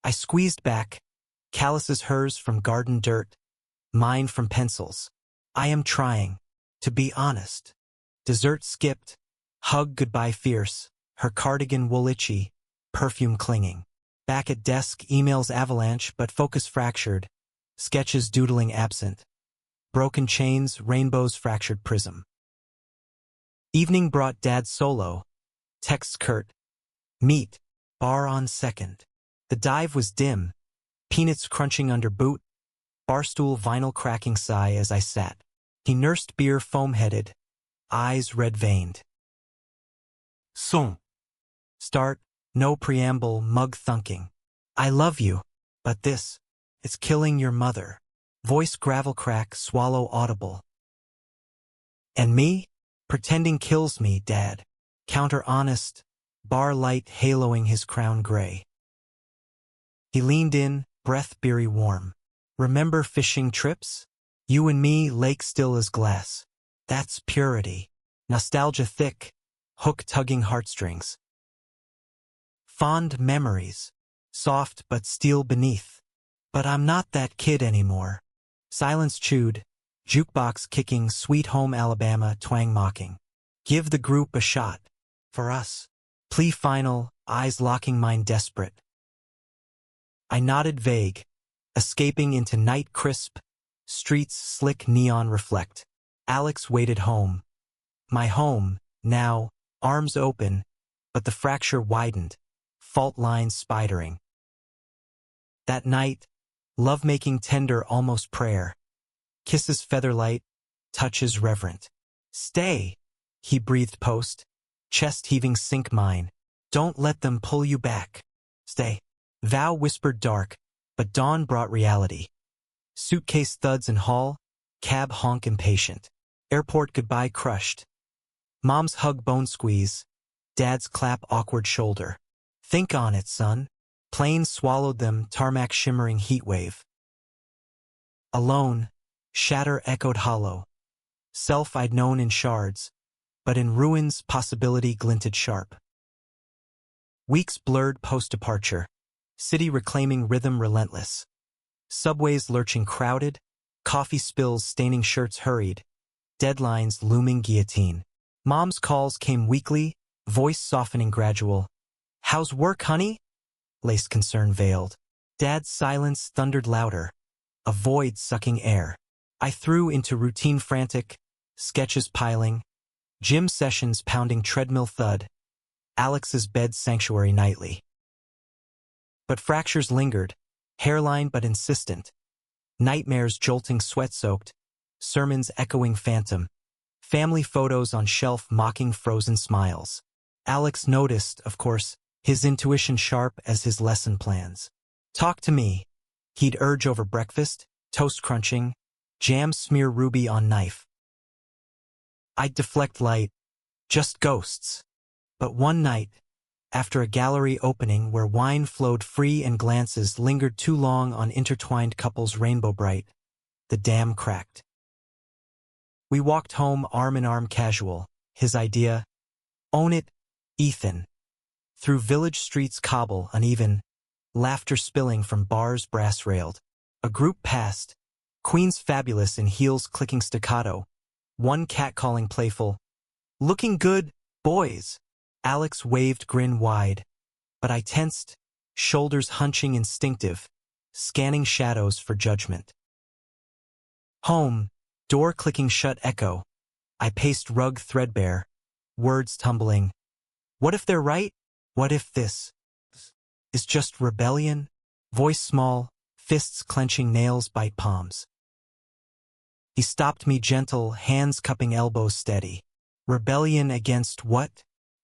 I squeezed back, calluses hers from garden dirt, mine from pencils. I am trying, to be honest. Dessert skipped, hug goodbye fierce, her cardigan wool itchy, perfume clinging. Back at desk, emails avalanche but focus fractured, sketches doodling absent. Broken chains, rainbows fractured prism. Evening brought Dad solo, texts curt. Meet, bar on second. The dive was dim, peanuts crunching under boot, barstool vinyl cracking sigh as I sat. He nursed beer foam-headed, eyes red-veined. Son. Start, no preamble, mug thunking. I love you, but this, it's killing your mother. Voice gravel crack, swallow audible. And me? Pretending kills me, Dad. Counter honest, bar light haloing his crown gray. He leaned in, breath beery warm. Remember fishing trips? You and me, lake still as glass. That's purity. Nostalgia thick, hook tugging heartstrings. Fond memories, soft but steel beneath. But I'm not that kid anymore. Silence chewed, jukebox kicking, Sweet Home Alabama twang mocking. Give the group a shot. For us. Plea final, eyes locking mine desperate. I nodded vague, escaping into night crisp, streets slick neon reflect. Alex waited home. My home, now, arms open, but the fracture widened, fault lines spidering. That night, love-making tender almost prayer. Kisses featherlight, touches reverent. Stay, he breathed post, chest heaving sink mine. Don't let them pull you back. Stay. Vow whispered dark, but dawn brought reality. Suitcase thuds in hall, cab honk impatient. Airport goodbye crushed. Mom's hug bone squeeze, Dad's clap awkward shoulder. Think on it, son. Plane swallowed them, tarmac shimmering heat wave. Alone, shatter echoed hollow. Self I'd known in shards, but in ruins possibility glinted sharp. Weeks blurred post-departure. City reclaiming rhythm relentless. Subways lurching crowded, coffee spills staining shirts hurried, deadlines looming guillotine. Mom's calls came weekly, voice softening gradual. How's work, honey? Laced concern veiled. Dad's silence thundered louder, a void sucking air. I threw into routine frantic, sketches piling, gym sessions pounding treadmill thud, Alex's bed sanctuary nightly. But fractures lingered, hairline but insistent. Nightmares jolting sweat-soaked, sermons echoing phantom. Family photos on shelf mocking frozen smiles. Alex noticed, of course, his intuition sharp as his lesson plans. Talk to me, he'd urge over breakfast, toast crunching, jam smear ruby on knife. I'd deflect light, just ghosts. But one night, after a gallery opening where wine flowed free and glances lingered too long on intertwined couples rainbow bright, the dam cracked. We walked home arm in arm casual, his idea, own it, Ethan. Through village streets cobble uneven, laughter spilling from bars brass railed. A group passed, queens fabulous in heels clicking staccato, one cat calling playful, looking good, boys. Alex waved grin wide, but I tensed, shoulders hunching instinctive, scanning shadows for judgment. Home, door clicking shut echo. I paced rug threadbare, words tumbling. What if they're right? What if this is just rebellion? Voice small, fists clenching, nails bite palms. He stopped me gentle, hands cupping elbows steady. Rebellion against what?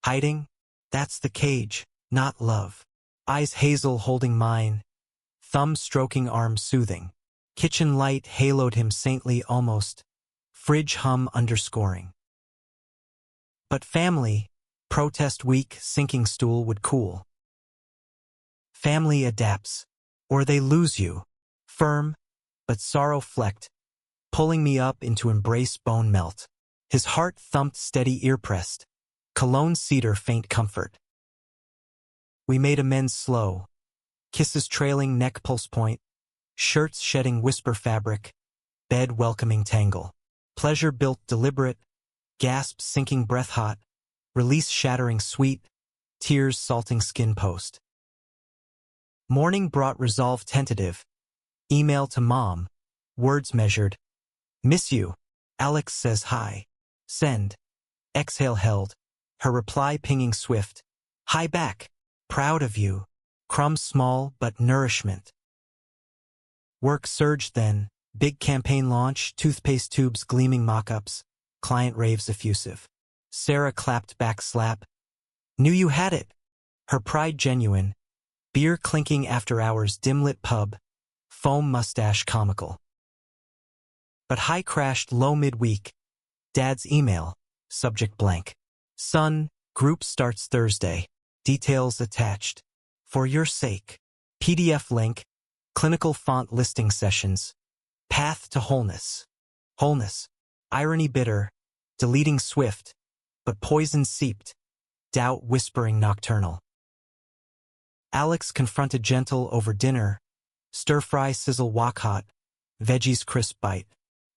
Hiding? That's the cage, not love. Eyes hazel holding mine, thumb stroking arm soothing. Kitchen light haloed him saintly almost, fridge hum underscoring. But family, protest weak, sinking stool would cool. Family adapts, or they lose you, firm, but sorrow-flecked, pulling me up into embrace bone melt. His heart thumped steady ear-pressed, cologne cedar faint comfort. We made amends slow, kisses trailing neck pulse point, shirts shedding whisper fabric, bed welcoming tangle. Pleasure built deliberate, gasps sinking breath hot, release shattering sweet, tears salting skin post. Morning brought resolve tentative, email to mom, words measured. Miss you, Alex says hi. Send. Exhale held, her reply pinging swift. Hi back, proud of you, crumbs small but nourishment. Work surged then, big campaign launch, toothpaste tubes gleaming mock-ups, client raves effusive. Sarah clapped back slap. Knew you had it. Her pride genuine, beer clinking after hours dim-lit pub, foam mustache comical. But high crashed low midweek, dad's email, subject blank. Son, group starts Thursday, details attached. For your sake. PDF link, clinical font listing sessions, path to wholeness. Wholeness, irony bitter, deleting swift, but poison seeped, doubt whispering nocturnal. Alex confronted gentle over dinner, stir-fry sizzle wok hot, veggies crisp bite.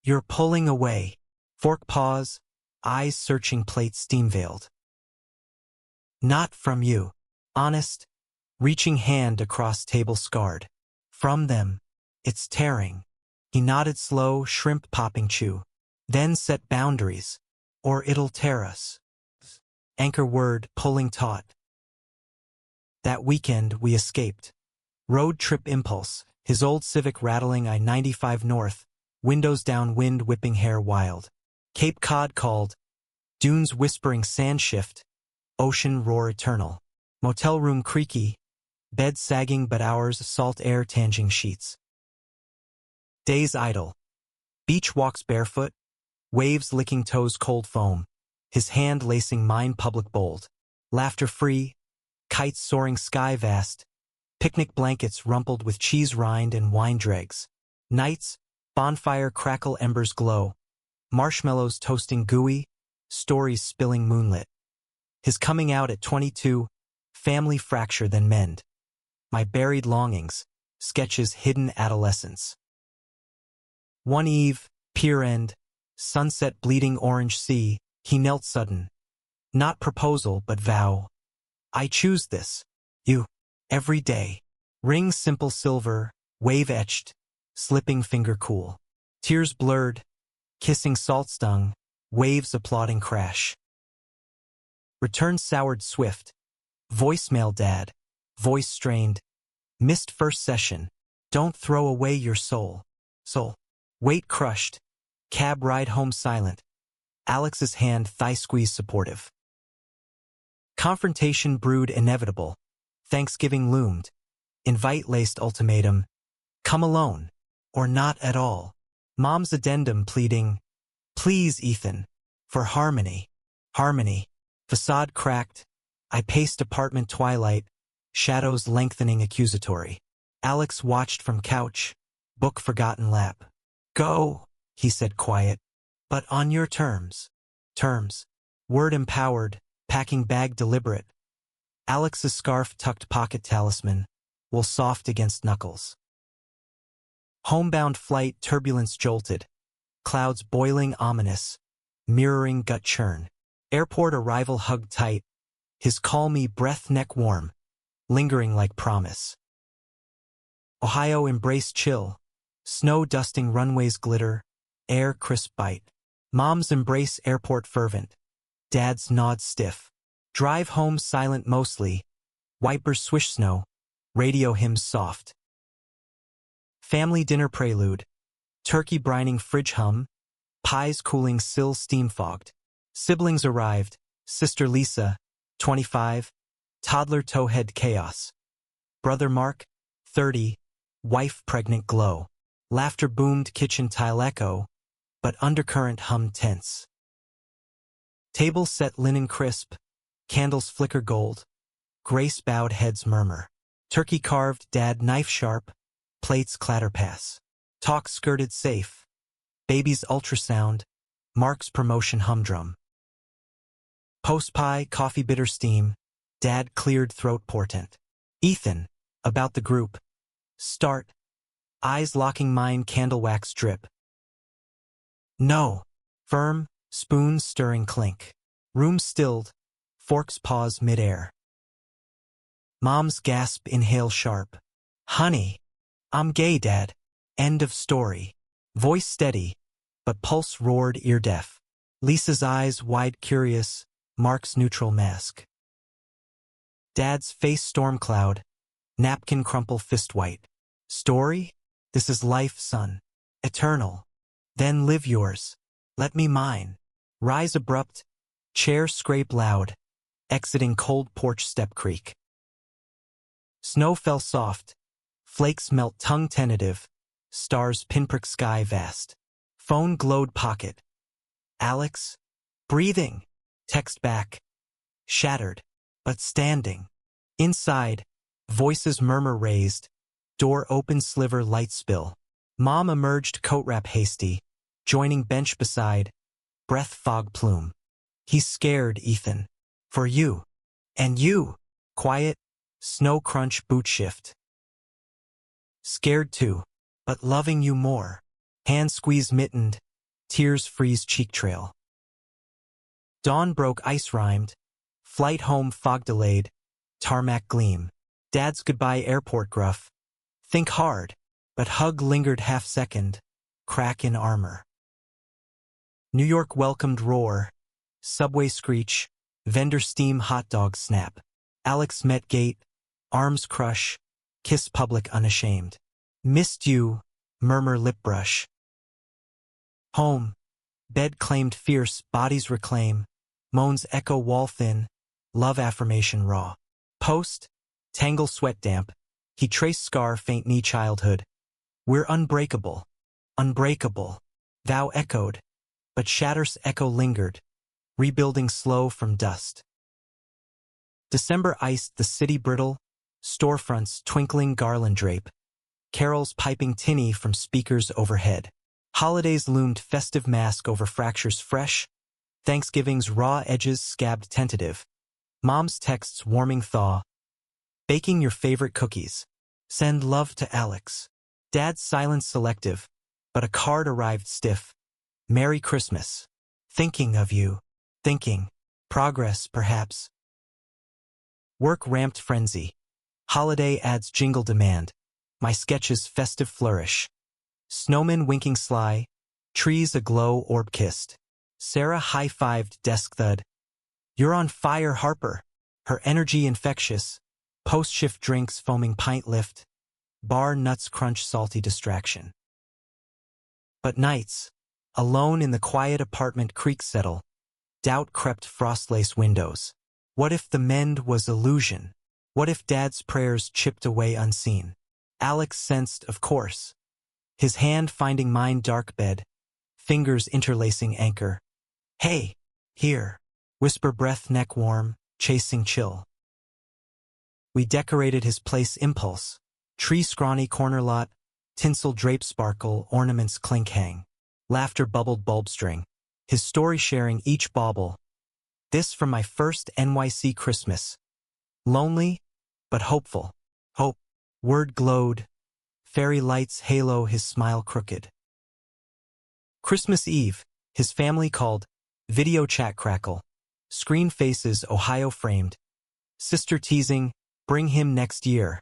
You're pulling away, fork pause, eyes searching plate steam-veiled. Not from you, honest, reaching hand across table scarred. From them, it's tearing. He nodded slow, shrimp popping chew. Then set boundaries, or it'll tear us. Anchor word pulling taut. That weekend we escaped. Road trip impulse, his old Civic rattling I-95 north, windows down wind whipping hair wild. Cape Cod called, dunes whispering sand shift, ocean roar eternal. Motel room creaky, bed sagging but hours salt air tanging sheets. Days idle. Beach walks barefoot, waves licking toes cold foam, his hand lacing mine public bold. Laughter free, kites soaring sky vast, picnic blankets rumpled with cheese rind and wine dregs. Nights, bonfire crackle embers glow, marshmallows toasting gooey, stories spilling moonlit. His coming out at 22, family fracture then mend. My buried longings, sketches hidden adolescence. One eve, pier end, sunset bleeding orange sea, he knelt sudden. Not proposal but vow. I choose this, you, every day. Ring simple silver, wave etched, slipping finger cool. Tears blurred, kissing salt stung, waves applauding crash. Return soured swift. Voicemail dad, voice strained. Missed first session. Don't throw away your soul. Soul. Weight crushed. Cab ride home silent. Alex's hand thigh squeeze supportive. Confrontation brewed inevitable. Thanksgiving loomed. Invite laced ultimatum. Come alone. Or not at all. Mom's addendum pleading. Please, Ethan. For harmony. Harmony. Facade cracked. I paced apartment twilight. Shadows lengthening accusatory. Alex watched from couch. Book forgotten lap. Go, he said quiet. But on your terms. Terms. Word empowered. Packing bag deliberate. Alex's scarf tucked pocket talisman. Wool soft against knuckles. Homebound flight turbulence jolted. Clouds boiling ominous. Mirroring gut churn. Airport arrival hugged tight. His call me breath neck warm. Lingering like promise. Ohio embrace chill. Snow dusting runways glitter. Air crisp bite. Mom's embrace airport fervent. Dad's nod stiff. Drive home silent mostly. Wipers swish snow. Radio hymns soft. Family dinner prelude. Turkey brining fridge hum. Pies cooling sill steam fogged. Siblings arrived. Sister Lisa, 25. Toddler towhead chaos. Brother Mark, 30. Wife pregnant glow. Laughter boomed kitchen tile echo. but undercurrent hum tense. Table set linen crisp, candles flicker gold, grace-bowed heads murmur. Turkey carved, dad knife sharp, plates clatter pass. Talk skirted safe, baby's ultrasound, Mark's promotion humdrum. Post pie, coffee bitter steam, dad cleared throat portent. Ethan, about the group. Start, eyes locking mine, candle wax drip. No, firm, spoons stirring clink. Room stilled, forks pause midair. Mom's gasp, inhale sharp. Honey, I'm gay, dad. End of story. Voice steady, but pulse roared ear deaf. Lisa's eyes wide curious, Mark's neutral mask. Dad's face storm cloud, napkin crumple fist white. Story? This is life, son. Eternal. Then live yours. Let me mine. Rise abrupt, chair scrape loud, exiting cold porch step creak. Snow fell soft, flakes melt tongue tentative, stars pinprick sky vast. Phone glowed pocket. Alex? Breathing. Text back. Shattered, but standing. Inside, voices murmur raised, door open sliver light spill. Mom emerged coat wrap hasty, joining bench beside, breath fog plume. He's scared, Ethan. For you. And you. Quiet, snow crunch boot shift. Scared too, but loving you more. Hand squeeze mittened, tears freeze cheek trail. Dawn broke ice rhymed, flight home fog delayed, tarmac gleam. Dad's goodbye airport gruff. Think hard, but hug lingered half second, crack in armor. New York welcomed roar, subway screech, vendor steam hot dog snap. Alex met gate, arms crush, kiss public unashamed. Missed you, murmur lip brush. Home, bed claimed fierce, bodies reclaim, moans echo wall thin, love affirmation raw. Post, tangle sweat damp, he traced scar faint knee childhood. We're unbreakable, unbreakable, thou echoed, but shatter's echo lingered, rebuilding slow from dust. December iced the city brittle, storefronts twinkling garland drape, carols piping tinny from speakers overhead. Holidays loomed festive mask over fractures fresh, Thanksgiving's raw edges scabbed tentative. Mom's texts warming thaw. Baking your favorite cookies. Send love to Alex. Dad's silence selective, but a card arrived stiff. Merry Christmas. Thinking of you. Thinking. Progress, perhaps. Work ramped frenzy. Holiday adds jingle demand. My sketches festive flourish. Snowman winking sly. Trees aglow orb kissed. Sarah high-fived desk thud. You're on fire, Harper. Her energy infectious. Post-shift drinks foaming pint lift. Bar nuts crunch salty distraction. But nights, alone in the quiet apartment creak settle. Doubt crept frostlace windows. What if the mend was illusion? What if Dad's prayers chipped away unseen? Alex sensed, of course. His hand finding mine dark bed, fingers interlacing anchor. Hey, here. Whisper breath neck warm, chasing chill. We decorated his place impulse. Tree scrawny corner lot, tinsel drape sparkle, ornaments clink hang. Laughter bubbled bulb string. His story sharing each bauble. This from my first NYC Christmas. Lonely, but hopeful. Hope. Word glowed. Fairy lights halo his smile crooked. Christmas Eve, his family called. Video chat crackle. Screen faces Ohio framed. Sister teasing, bring him next year.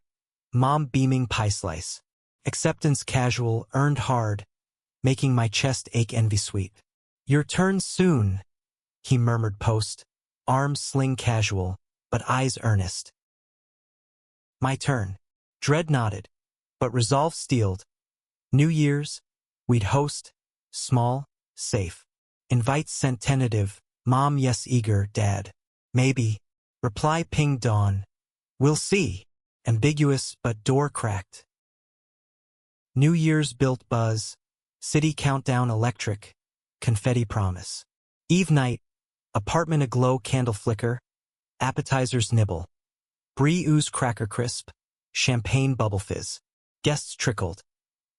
Mom beaming pie slice. Acceptance casual, earned hard, making my chest ache envy sweet. Your turn soon, he murmured post, arms sling casual, but eyes earnest. My turn. Dread nodded, but resolve steeled. New Year's, we'd host, small, safe. Invites sent tentative, Mom yes eager, Dad. Maybe. Reply pinged dawn. We'll see. Ambiguous but door cracked. New Year's built buzz. City countdown electric. confetti promise. Eve night, apartment aglow candle flicker, appetizers nibble. Brie ooze cracker crisp, champagne bubble fizz. Guests trickled.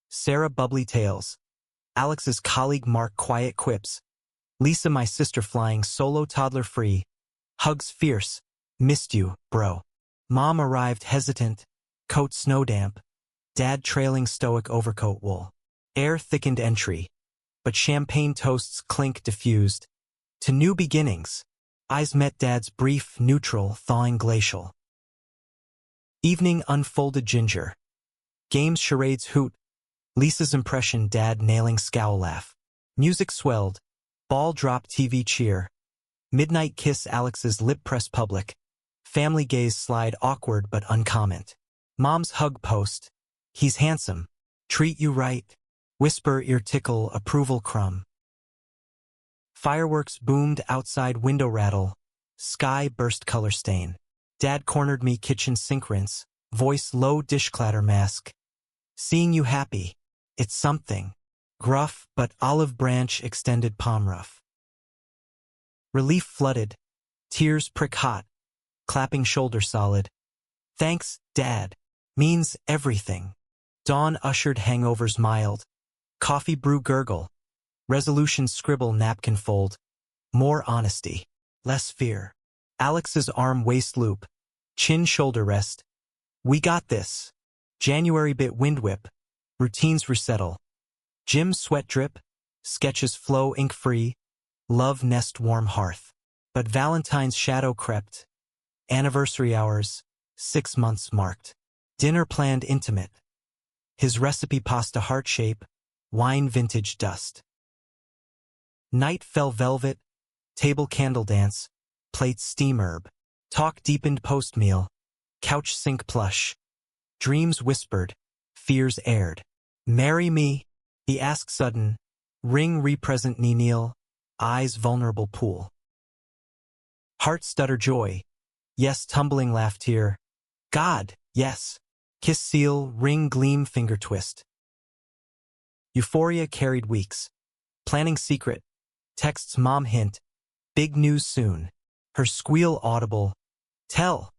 Sarah bubbly tales. Alex's colleague Mark quiet quips. Lisa my sister flying solo toddler free. Hugs fierce. Missed you, bro. Mom arrived hesitant. Coat snow damp. Dad trailing stoic overcoat wool. Air thickened entry. But champagne toasts clink diffused. To new beginnings. Eyes met Dad's brief, neutral, thawing glacial. Evening unfolded ginger. Games charades hoot. Lisa's impression Dad nailing scowl laugh. Music swelled. Ball drop TV cheer. Midnight kiss Alex's lip press public. Family gaze slide awkward but uncomment. Mom's hug post. He's handsome. Treat you right. Whisper ear tickle approval crumb. Fireworks boomed outside window rattle. Sky burst color stain. Dad cornered me kitchen sink rinse. Voice low dish clatter mask. Seeing you happy. It's something. Gruff but olive branch extended palm rough. Relief flooded. Tears prick hot. Clapping shoulder solid. Thanks, Dad. Means everything. Dawn ushered hangovers mild. Coffee brew gurgle. Resolution scribble napkin fold. More honesty. Less fear. Alex's arm waist loop. Chin shoulder rest. We got this. January bit wind whip. Routines resettle. Gym sweat drip. Sketches flow ink free. Love nest warm hearth. But Valentine's shadow crept. Anniversary hours. 6 months marked. Dinner planned intimate. His recipe pasta heart shape. Wine vintage dust. Night fell velvet. Table candle dance. Plates steam herb. Talk deepened post meal. Couch sink plush. Dreams whispered. Fears aired. Marry me? He asked sudden. Ring represent knee kneel. Eyes vulnerable pool. Heart stutter joy. Yes tumbling laugh tear. God, yes. Kiss seal, ring gleam finger twist. Euphoria carried weeks. Planning secret. Texts mom hint. Big news soon. Her squeal audible. Tell.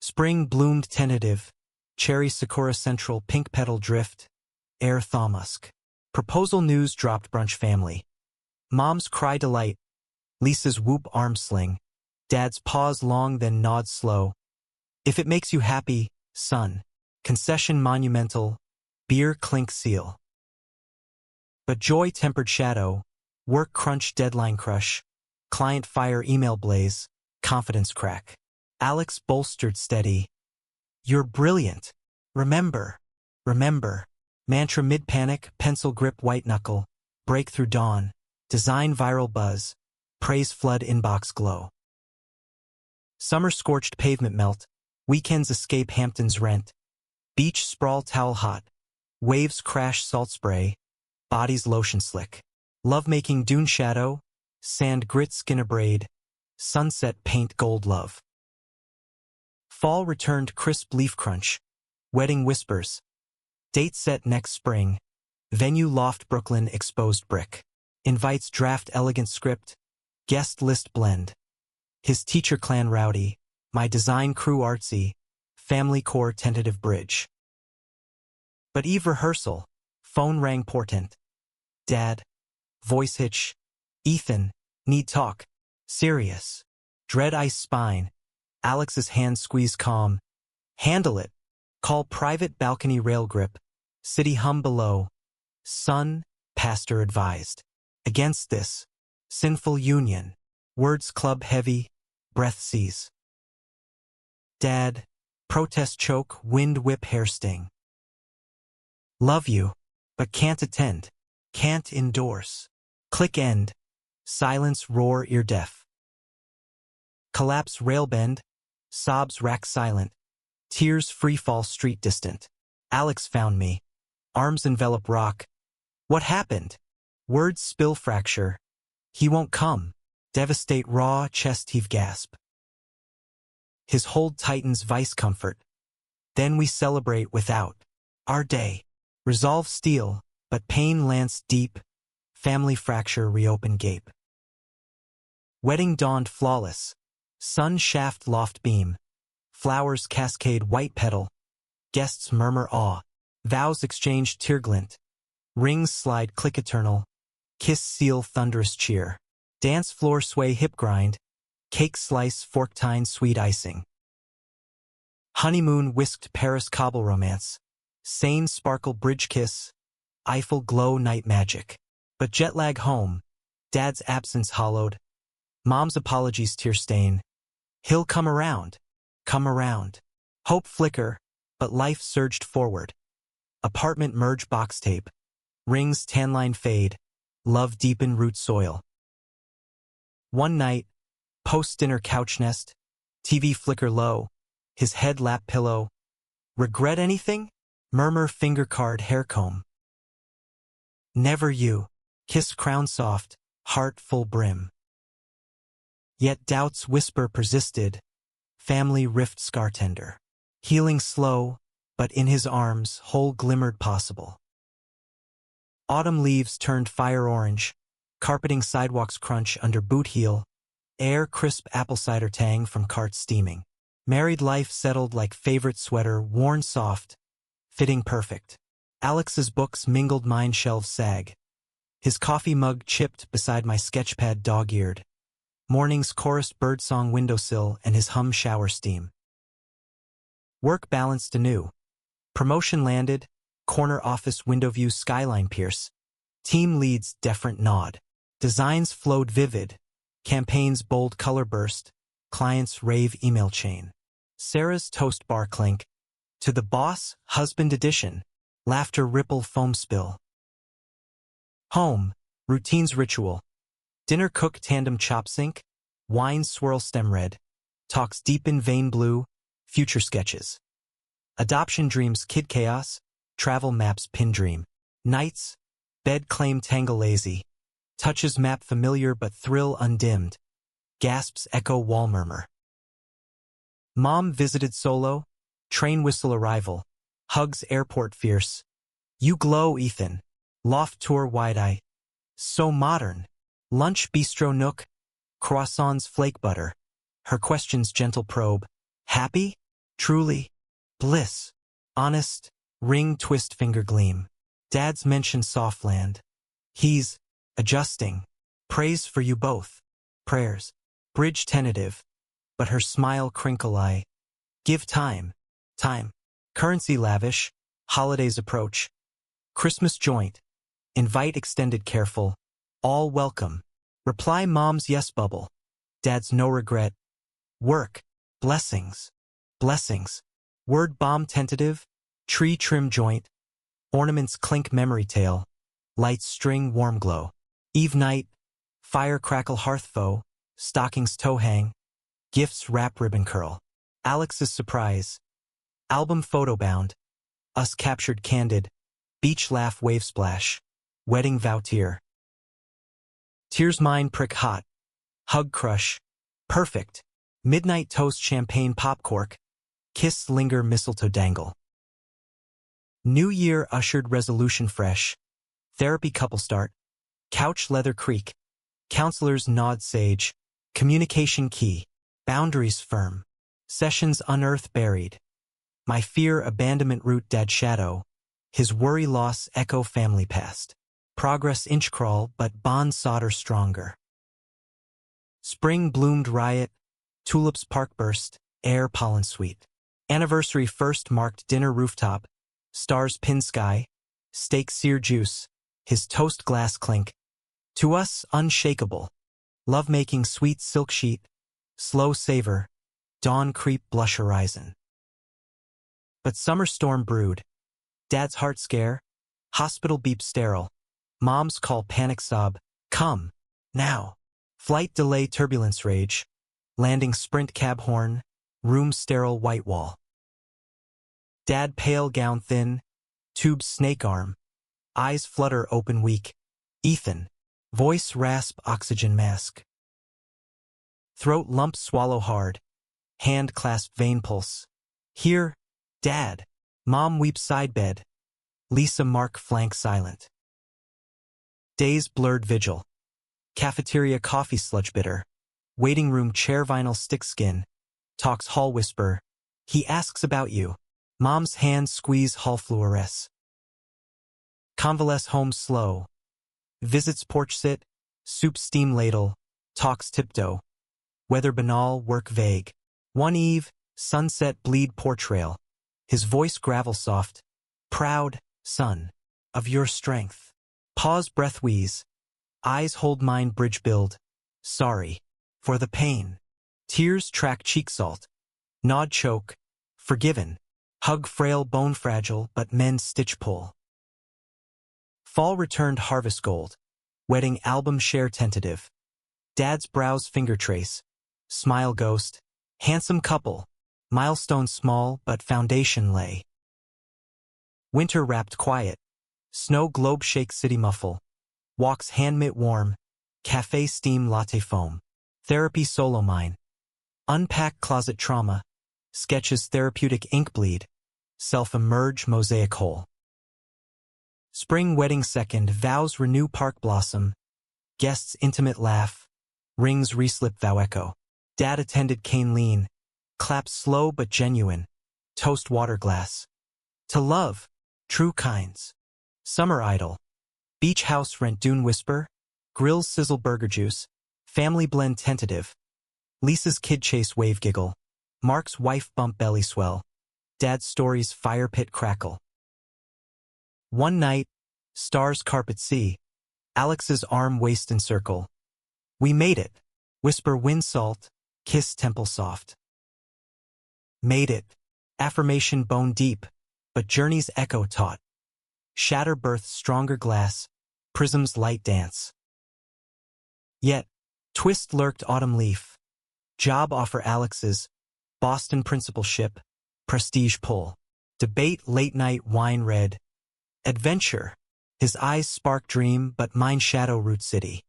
Spring bloomed tentative. Cherry sakura central pink petal drift. Air thaw musk. Proposal news dropped brunch family. Mom's cry delight. Lisa's whoop arm sling. Dad's pause long then nod slow. If it makes you happy, son. Concession monumental. Beer clink seal. But joy tempered shadow. Work crunch deadline crush. Client fire email blaze. Confidence crack. Alex bolstered steady. You're brilliant. Remember. Remember. Mantra mid-panic, pencil grip white knuckle. Breakthrough dawn. Design viral buzz. Praise flood inbox glow. Summer scorched pavement melt. Weekends escape Hampton's rent. Beach sprawl towel hot. Waves crash salt spray. Bodies lotion slick. Lovemaking dune shadow. Sand grit skin abrade. Sunset paint gold love. Fall returned crisp leaf crunch. Wedding whispers. Date set next spring. Venue loft Brooklyn exposed brick. Invites draft elegant script. Guest list blend. His teacher clan rowdy. My design crew artsy. Family core tentative bridge. But eve rehearsal. Phone rang portent. Dad. Voice hitch. Ethan. Need talk. Serious. Dread ice spine. Alex's hand squeeze calm. Handle it. Call private balcony rail grip. City hum below. Son, pastor advised. Against this. Sinful union. Words club heavy. Breath seize. Dad. Protest choke, wind whip hair sting. Love you. But can't attend. Can't endorse. Click end. Silence roar ear deaf. Collapse rail bend. Sobs rack silent. Tears free fall street distant. Alex found me. Arms envelop rock. What happened? Words spill fracture. He won't come. Devastate raw chest heave gasp. His hold tightens vice comfort. Then we celebrate without. Our day. Resolve steel, but pain lanced deep. family fracture reopen gape. Wedding dawned flawless. Sun shaft loft beam. Flowers cascade white petal. Guests murmur awe. Vows exchange tear glint. Rings slide click eternal. Kiss seal thunderous cheer. Dance floor sway hip grind. Cake slice fork tine sweet icing. Honeymoon whisked Paris cobble romance. Sane sparkle bridge kiss. Eiffel glow night magic. But jet lag home. Dad's absence hollowed. Mom's apologies tear stain. He'll come around. Come around. Hope flicker, but life surged forward. Apartment merge box tape. Rings tan line fade. Love deepen root soil. One night, post-dinner couch nest. TV flicker low. His head lap pillow. Regret anything? Murmur finger card hair comb. Never you. Kiss crown soft, heart full brim. Yet doubt's whisper persisted. Family rift scar tender. Healing slow, but in his arms whole glimmered possible. Autumn leaves turned fire orange. Carpeting sidewalks crunch under boot heel. Air crisp apple cider tang from cart steaming. Married life settled like favorite sweater worn soft. Fitting perfect. Alex's books mingled mine shelves sag. His coffee mug chipped beside my sketchpad dog-eared. Mornings chorused birdsong windowsill and his hum shower steam. Work balanced anew. Promotion landed, corner office window view skyline pierce. Team leads deferent nod. Designs flowed vivid. Campaigns bold color burst. Clients rave email chain. Sarah's toast bar clink. To the boss, husband edition. Laughter ripple foam spill. Home, routines ritual. Dinner cook tandem chop sync. Wine swirl stem red. Talks deep in vein blue. Future sketches. Adoption dreams kid chaos. Travel maps pin dream. Nights, bed claim tangle lazy. Touches map familiar but thrill undimmed. Gasps echo wall murmur. Mom visited solo. Train whistle arrival. Hugs airport fierce. You glow, Ethan. Loft tour wide-eye. So modern. Lunch bistro nook. Croissants flake butter. Her questions gentle probe. Happy? Truly? Bliss. Honest. Ring twist finger gleam. Dad's mention soft land. He's adjusting. Praise for you both. Prayers. Bridge tentative. But her smile crinkle eye. Give time. Time. Currency lavish. Holidays approach. Christmas joint. Invite extended careful. All welcome. Reply mom's yes bubble. Dad's no regret. Work. Blessings. Blessings. Word bomb tentative. Tree trim joint. Ornaments clink memory tale. Lights string warm glow. Eve night. Fire crackle hearth foe. Stockings toe hang. Gifts wrap ribbon curl. Alex's surprise. Album photo bound. Us captured candid. Beach laugh wave splash. Wedding vow tear. Tears mine prick hot. Hug crush. Perfect. Midnight toast champagne pop cork. Kiss linger mistletoe dangle. New year ushered resolution fresh. Therapy couple start. Couch leather creak. Counselors nod sage. Communication key. Boundaries firm. Sessions unearth buried. My fear abandonment root dad shadow. His worry loss echo family past. Progress inch crawl but bond solder stronger. Spring bloomed riot. Tulips park burst. Air pollen sweet. Anniversary first marked dinner rooftop. Stars pin sky. Steak sear juice. His toast glass clink. To us unshakable. Lovemaking sweet silk sheet. Slow savor. Dawn creep blush horizon. But summer storm brewed. Dad's heart scare. Hospital beep sterile. Mom's call panic sob. Come. Now. Flight delay turbulence rage. Landing sprint cab horn. Room sterile white wall. Dad pale gown thin. Tube snake arm. Eyes flutter open weak. Ethan. Voice rasp oxygen mask. Throat lump swallow hard. Hand clasp vein pulse. Here. Dad. Mom weeps side bed. Lisa mark flank silent. Days blurred vigil. Cafeteria coffee sludge bitter. Waiting room chair vinyl stick skin. Talks hall whisper. He asks about you. Mom's hands squeeze hall fluoresce. Convalesce home slow. Visits porch sit. Soup steam ladle. Talks tiptoe. Weather banal, work vague. One eve, sunset bleed porch rail. His voice gravel soft. Proud, son, of your strength. Pause breath wheeze. Eyes hold mine bridge build. Sorry. For the pain. Tears track cheek salt. Nod choke. Forgiven. Hug frail bone fragile but mend stitch pull. Fall returned harvest gold. Wedding album share tentative. Dad's brows finger trace. Smile ghost. Handsome couple. Milestone small but foundation lay. Winter wrapped quiet. Snow globe shake city muffle. Walks hand mitt warm. Cafe steam latte foam. Therapy solo mine. Unpack closet trauma. Sketches therapeutic ink bleed. Self-emerge mosaic hole. Spring wedding second vows renew park blossom. Guests intimate laugh. Rings reslip vow echo. Dad attended cane lean. Claps slow but genuine. Toast water glass. To love. True kinds. Summer idol. Beach house rent dune whisper. Grills sizzle burger juice. Family blend tentative. Lisa's kid chase wave giggle. Mark's wife bump belly swell. Dad's stories fire pit crackle. One night, stars carpet sea. Alex's arm waist encircle. We made it. Whisper wind salt. Kiss temple soft. Made it. Affirmation bone deep. But journey's echo taut. Shatter birth stronger glass. Prism's light dance. Yet, twist lurked autumn leaf. Job offer Alex's. Boston principalship. Prestige pull. Debate late night wine red. Adventure. His eyes spark dream but mine shadow root city.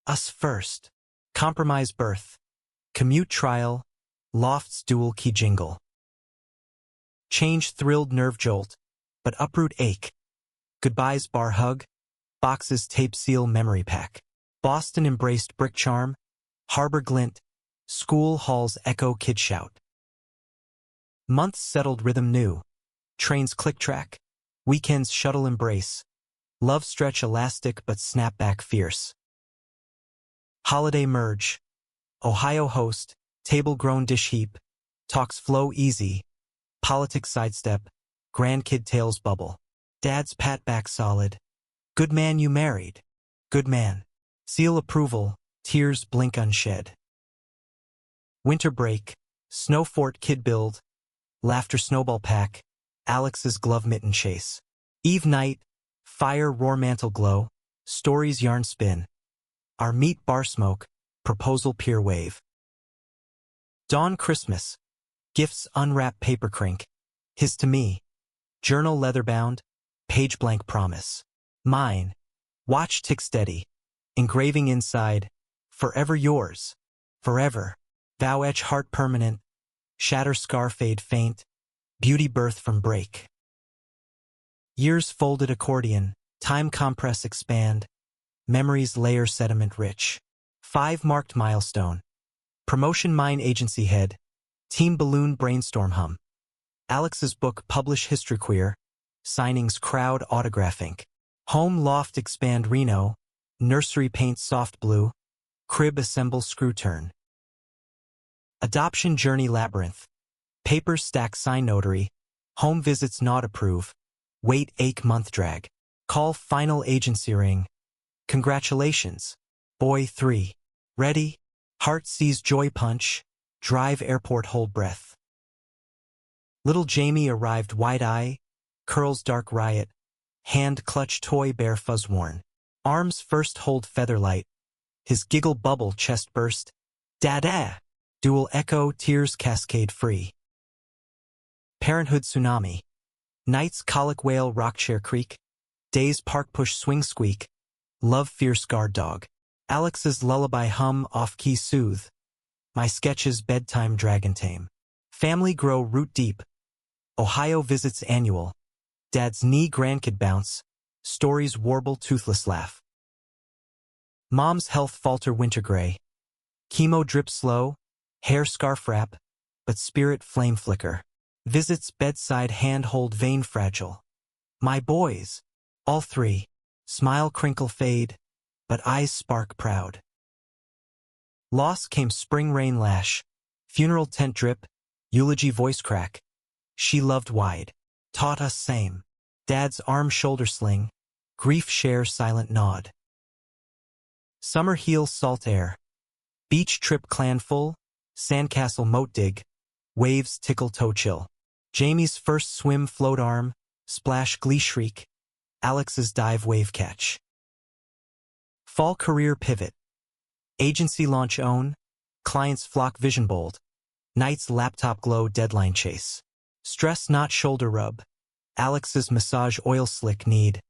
Us first. Compromise birth. Commute trial. Loft's dual key jingle. Change thrilled nerve jolt. But uproot ache. Goodbyes bar hug. Boxes tape seal memory pack. Boston embraced brick charm. Harbor glint. School halls echo kid shout. Months settled rhythm new. Trains click track. Weekends shuttle embrace. Love stretch elastic but snap back fierce. Holiday merge. Ohio host. Table grown dish heap. Talks flow easy. Politics sidestep. Grandkid tales bubble. Dad's pat back solid. Good man you married. Good man. Seal approval. Tears blink unshed. Winter break. Snow fort kid build. Laughter snowball pack. Alex's glove mitten chase. Eve night. Fire roar mantle glow. Stories yarn spin. Our meat bar smoke. Proposal pier wave. Dawn Christmas. Gifts unwrap paper crink. His to me. Journal leather bound. Page blank promise. Mine. Watch tick steady. Engraving inside. Forever yours. Forever. Vow etch heart permanent. Shatter scar fade faint. Beauty birth from break. Years folded accordion. Time compress expand. Memories layer sediment rich. 5 marked milestone. Promotion mine agency head. Team balloon brainstorm hum. Alex's book publish history queer. Signings crowd autograph ink. Home loft expand Reno. Nursery paint soft blue. Crib assemble screw turn. Adoption journey labyrinth. Paper stack sign notary. Home visits not approve. Wait ache month drag. Call final agency ring. Congratulations. Boy 3. Ready? Heart sees joy punch. Drive airport hold breath. Little Jamie arrived wide eye. Curls dark riot. Hand clutch toy bear fuzz worn. Arms first hold feather light. His giggle bubble chest burst. Dada! Dual echo tears cascade free. Parenthood tsunami. Nights colic whale rockchair creak. Days park push swing squeak. Love fierce guard dog. Alex's lullaby hum off-key soothe. My sketches bedtime dragon tame. Family grow root deep. Ohio visits annual. Dad's knee grandkid bounce. Stories warble toothless laugh. Mom's health falter winter gray. Chemo drip slow, hair scarf wrap, but spirit flame flicker. Visits bedside hand hold vein fragile. My boys, all three, smile crinkle fade, but eyes spark proud. Loss came spring rain lash, funeral tent drip, eulogy voice crack. She loved wide, taught us same. Dad's arm shoulder sling, grief share silent nod. Summer heal salt air. Beach trip clan full, sandcastle moat dig, waves tickle toe chill. Jamie's first swim float arm, splash glee shriek, Alex's dive wave catch. Fall career pivot. Agency launch own, clients flock vision bold, night's laptop glow deadline chase. Stress not shoulder rub, Alex's massage oil slick need.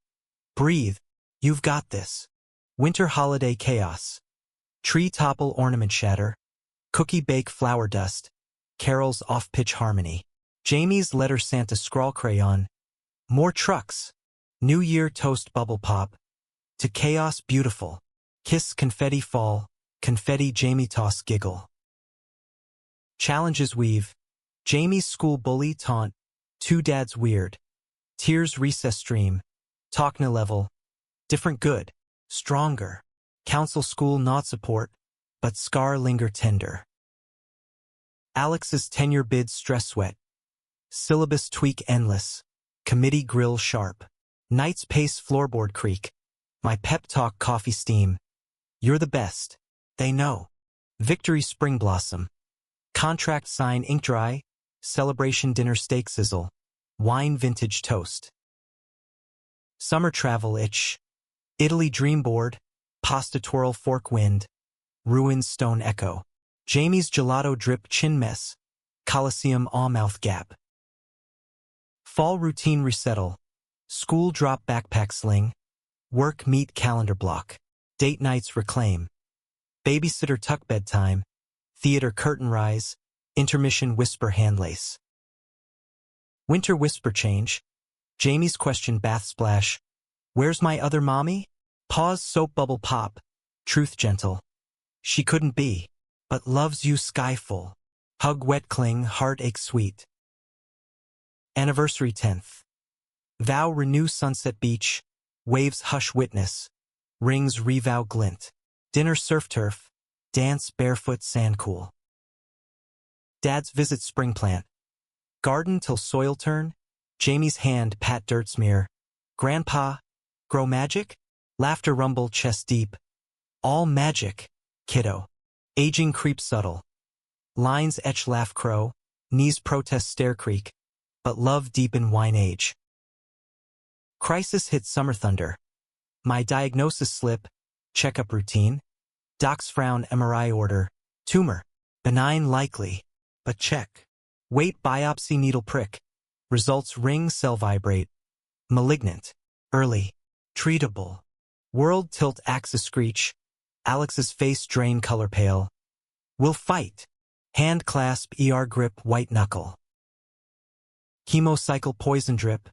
Breathe, you've got this. Winter holiday chaos. Tree topple ornament shatter, cookie bake flower dust, Carol's off-pitch harmony. Jamie's letter Santa scrawl crayon, more trucks, New Year toast bubble pop, to chaos beautiful, kiss confetti fall, confetti Jamie toss giggle. Challenges weave, Jamie's school bully taunt, two dads weird, tears recess stream, talkna level, different good, stronger, council school not support, but scar linger tender. Alex's tenure bid stress sweat, syllabus tweak endless, committee grill sharp, night's pace floorboard creak, my pep talk coffee steam, you're the best, they know, victory spring blossom, contract sign ink dry, celebration dinner steak sizzle, wine vintage toast. Summer travel itch, Italy dream board, pasta twirl fork wind, ruins stone echo, Jamie's gelato drip chin mess, Coliseum awe mouth gap. Fall routine resettle, school drop backpack sling, work meet calendar block, date nights reclaim, babysitter tuck bedtime, theater curtain rise, intermission whisper hand lace. Winter whisper change, Jamie's question bath splash, where's my other mommy? Pause soap bubble pop, truth gentle. She couldn't be, but loves you skyful, hug wet cling heartache sweet. Anniversary 10th. Vow renew sunset beach, waves hush witness, rings revow glint, dinner surf turf, dance barefoot sand cool. Dad's visit spring plant, garden till soil turn, Jamie's hand pat dirt smear, grandpa, grow magic, laughter rumble chest deep, all magic, kiddo, aging creep subtle, lines etch laugh crow, knees protest stare creak, but love deepen wine age. Crisis hit summer thunder. My diagnosis slip, checkup routine, doc's frown MRI order, tumor, benign likely, but check. Wait biopsy needle prick, results ring cell vibrate, malignant, early, treatable. World tilt axis screech, Alex's face drain color pale. We'll fight, hand clasp ER grip white knuckle. Chemo cycle poison drip,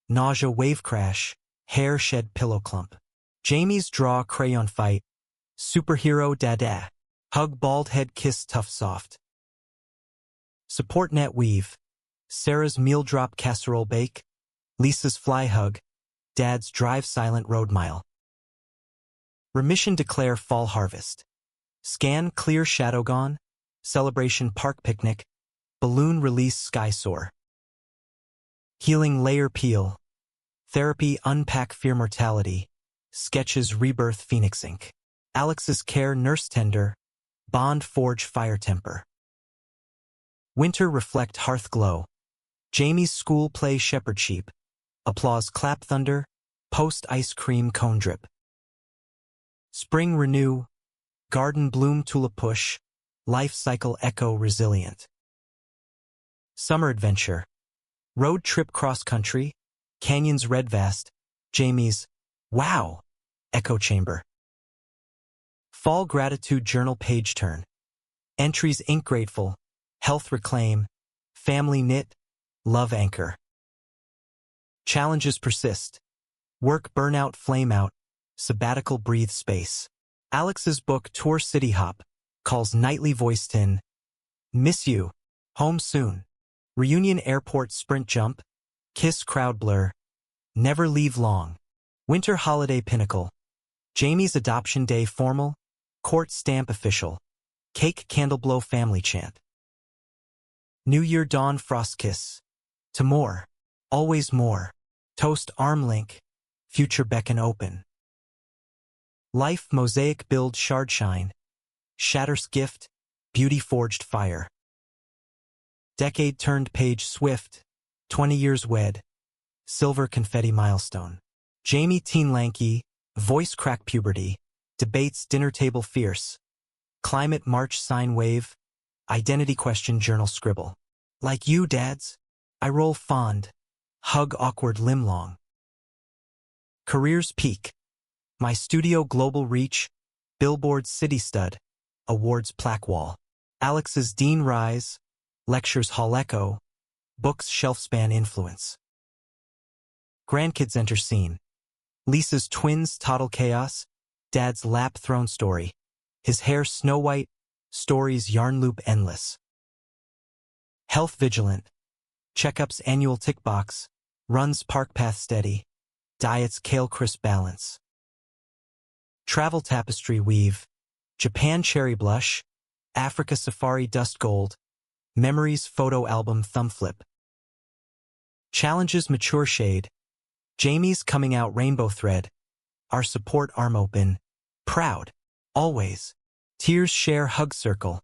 nausea wave crash, hair shed pillow clump. Jamie's draw crayon fight, superhero dada, hug bald head kiss tough soft. Support net weave, Sarah's meal drop casserole bake, Lisa's fly hug, Dad's drive silent road mile. Remission declare fall harvest. Scan clear shadow gone, celebration park picnic, balloon release sky soar. Healing layer peel, therapy unpack fear mortality, sketches rebirth phoenix ink. Alex's care nurse tender, bond forge fire temper. Winter reflect hearth glow, Jamie's school play shepherd sheep, applause clap thunder, post ice cream cone drip. Spring renew, garden bloom tulip push, life cycle echo resilient. Summer adventure, road trip cross country, canyons red vast, Jamie's wow echo chamber. Fall gratitude journal page turn, entries ink grateful, health reclaim, family knit, love anchor. Challenges persist, Work burnout flame out, sabbatical breathe space. Alex's book Tour City Hop calls nightly voiced in. Miss you. Home soon. Reunion airport sprint jump. Kiss crowd blur. Never leave long. Winter holiday pinnacle. Jamie's adoption day formal. Court stamp official. Cake candle blow family chant. New Year dawn frost kiss. To more. Always more. Toast arm link. Future beckon open. Life mosaic build shard shine. Shatters gift. Beauty forged fire. Decade turned page swift. 20 years wed. Silver confetti milestone. Jamie teen lanky. Voice crack puberty. Debates dinner table fierce. Climate march sign wave. Identity question journal scribble. Like you, dads. I roll fond. Hug awkward limb long. Careers peak. My studio global reach. Billboard city stud. Awards plaque wall. Alex's Dean rise. Lectures hall echo. Books shelf span influence. Grandkids enter scene. Lisa's twins toddle chaos. Dad's lap throne story. His hair snow white. Stories yarn loop endless. Health vigilant. Checkups annual tick box. Runs park path steady. Diets kale crisp balance. Travel tapestry weave. Japan cherry blush. Africa safari dust gold. Memories photo album thumb flip. Challenges mature shade. Jamie's coming out rainbow thread. Our support arm open. Proud. Always. Tears share hug circle.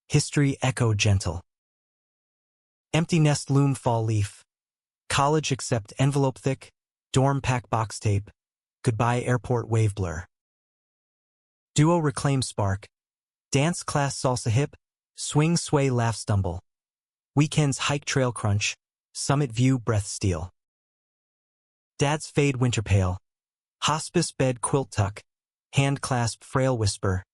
History echo gentle. Empty nest loom fall leaf. College accept envelope thick. Dorm pack box tape. Goodbye airport wave blur. Duo reclaim spark. Dance class salsa hip. Swing sway laugh stumble. Weekends hike trail crunch. Summit view breath steal. Dad's fade winter pale. Hospice bed quilt tuck. Hand clasp frail whisper.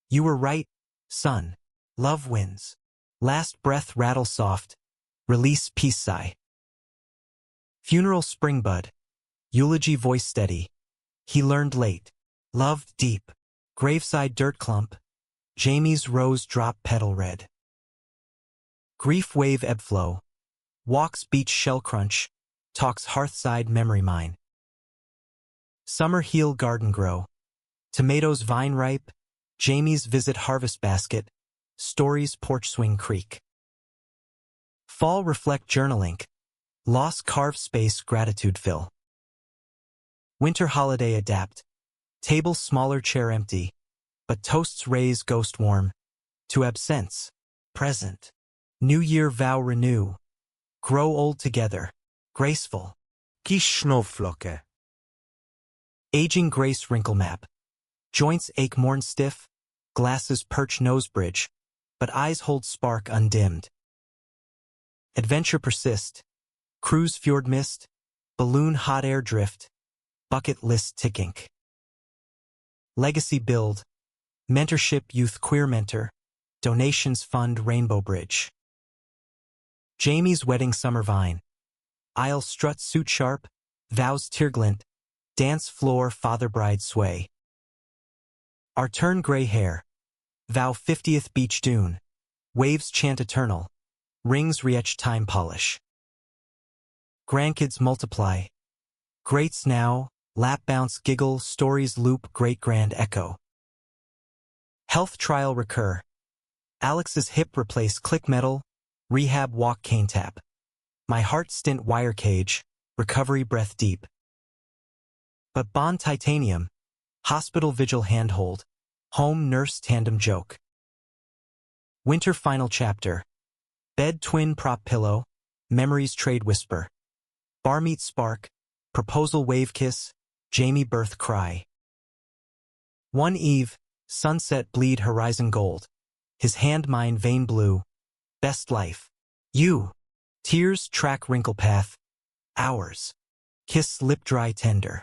You were right, son. Love wins. Last breath rattle soft. Release peace sigh. Funeral spring bud. Eulogy voice steady. He learned late. Loved deep. Graveside dirt clump. Jamie's rose drop petal red. Grief wave ebb flow. Walks beach shell crunch. Talks hearthside memory mine. Summer heel garden grow. Tomatoes vine ripe. Jamie's visit harvest basket. Stories porch swing creek. Fall reflect journal ink. Loss carve space gratitude fill. Winter holiday adapt. Table smaller chair empty. But toasts raise ghost warm. To absence. Present. New year vow renew. Grow old together. Graceful. Kischnoflocke. Aging grace wrinkle map. Joints ache morn stiff. Glasses perch nose bridge. But eyes hold spark undimmed. Adventure persist. Cruise fjord mist. Balloon hot air drift. Bucket list tick ink. Legacy build. Mentorship youth queer mentor. Donations fund rainbow bridge. Jamie's wedding summer vine. Aisle strut suit sharp. Vows tear glint. Dance floor father bride sway. Our turn gray hair. Vow 50th beach dune. Waves chant eternal. Rings reetch time polish. Grandkids multiply. Greats now. Lap bounce giggle stories loop great grand echo. Health trial recur. Alex's hip replace click metal. Rehab walk cane tap. My heart stint wire cage. Recovery breath deep. But bond titanium. Hospital vigil handhold. Home nurse tandem joke. Winter final chapter. Bed twin prop pillow. Memories trade whisper. Bar meet spark. Proposal wave kiss. Jamie birth cry. One eve. Sunset bleed horizon gold. His hand mine vein blue. Best life. You. Tears track wrinkle path. Hours. Kiss lip dry tender.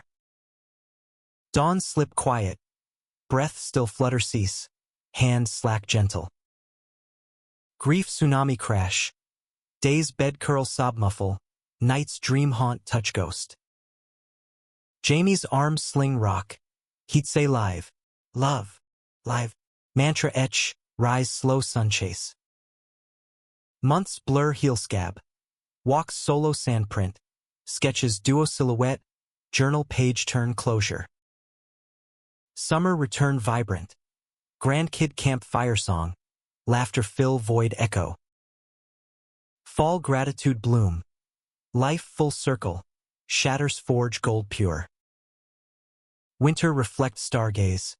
Dawn slip quiet. Breath still flutter cease. Hand slack gentle. Grief tsunami crash. Day's bed curl sob muffle. Night's dream haunt touch ghost. Jamie's arms sling rock. He'd say live. Love. Live. Mantra etch. Rise slow sun chase. Months blur heel scab. Walks solo sandprint. Sketches duo silhouette. Journal page turn closure. Summer return vibrant. Grandkid camp fire song. Laughter fill void echo. Fall gratitude bloom. Life full circle. Shatters forge gold pure. Winter reflect stargaze.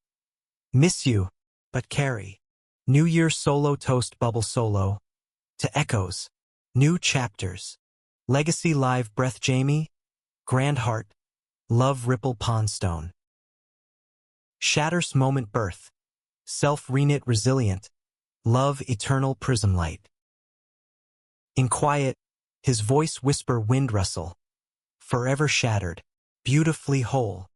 Miss you, but carry. New Year solo toast bubble solo. To echoes. New chapters. Legacy live breath Jamie. Grand heart. Love ripple pondstone. Shatters moment birth. Self reknit resilient. Love eternal prism light. In quiet, his voice whisper wind rustle. Forever shattered. Beautifully whole.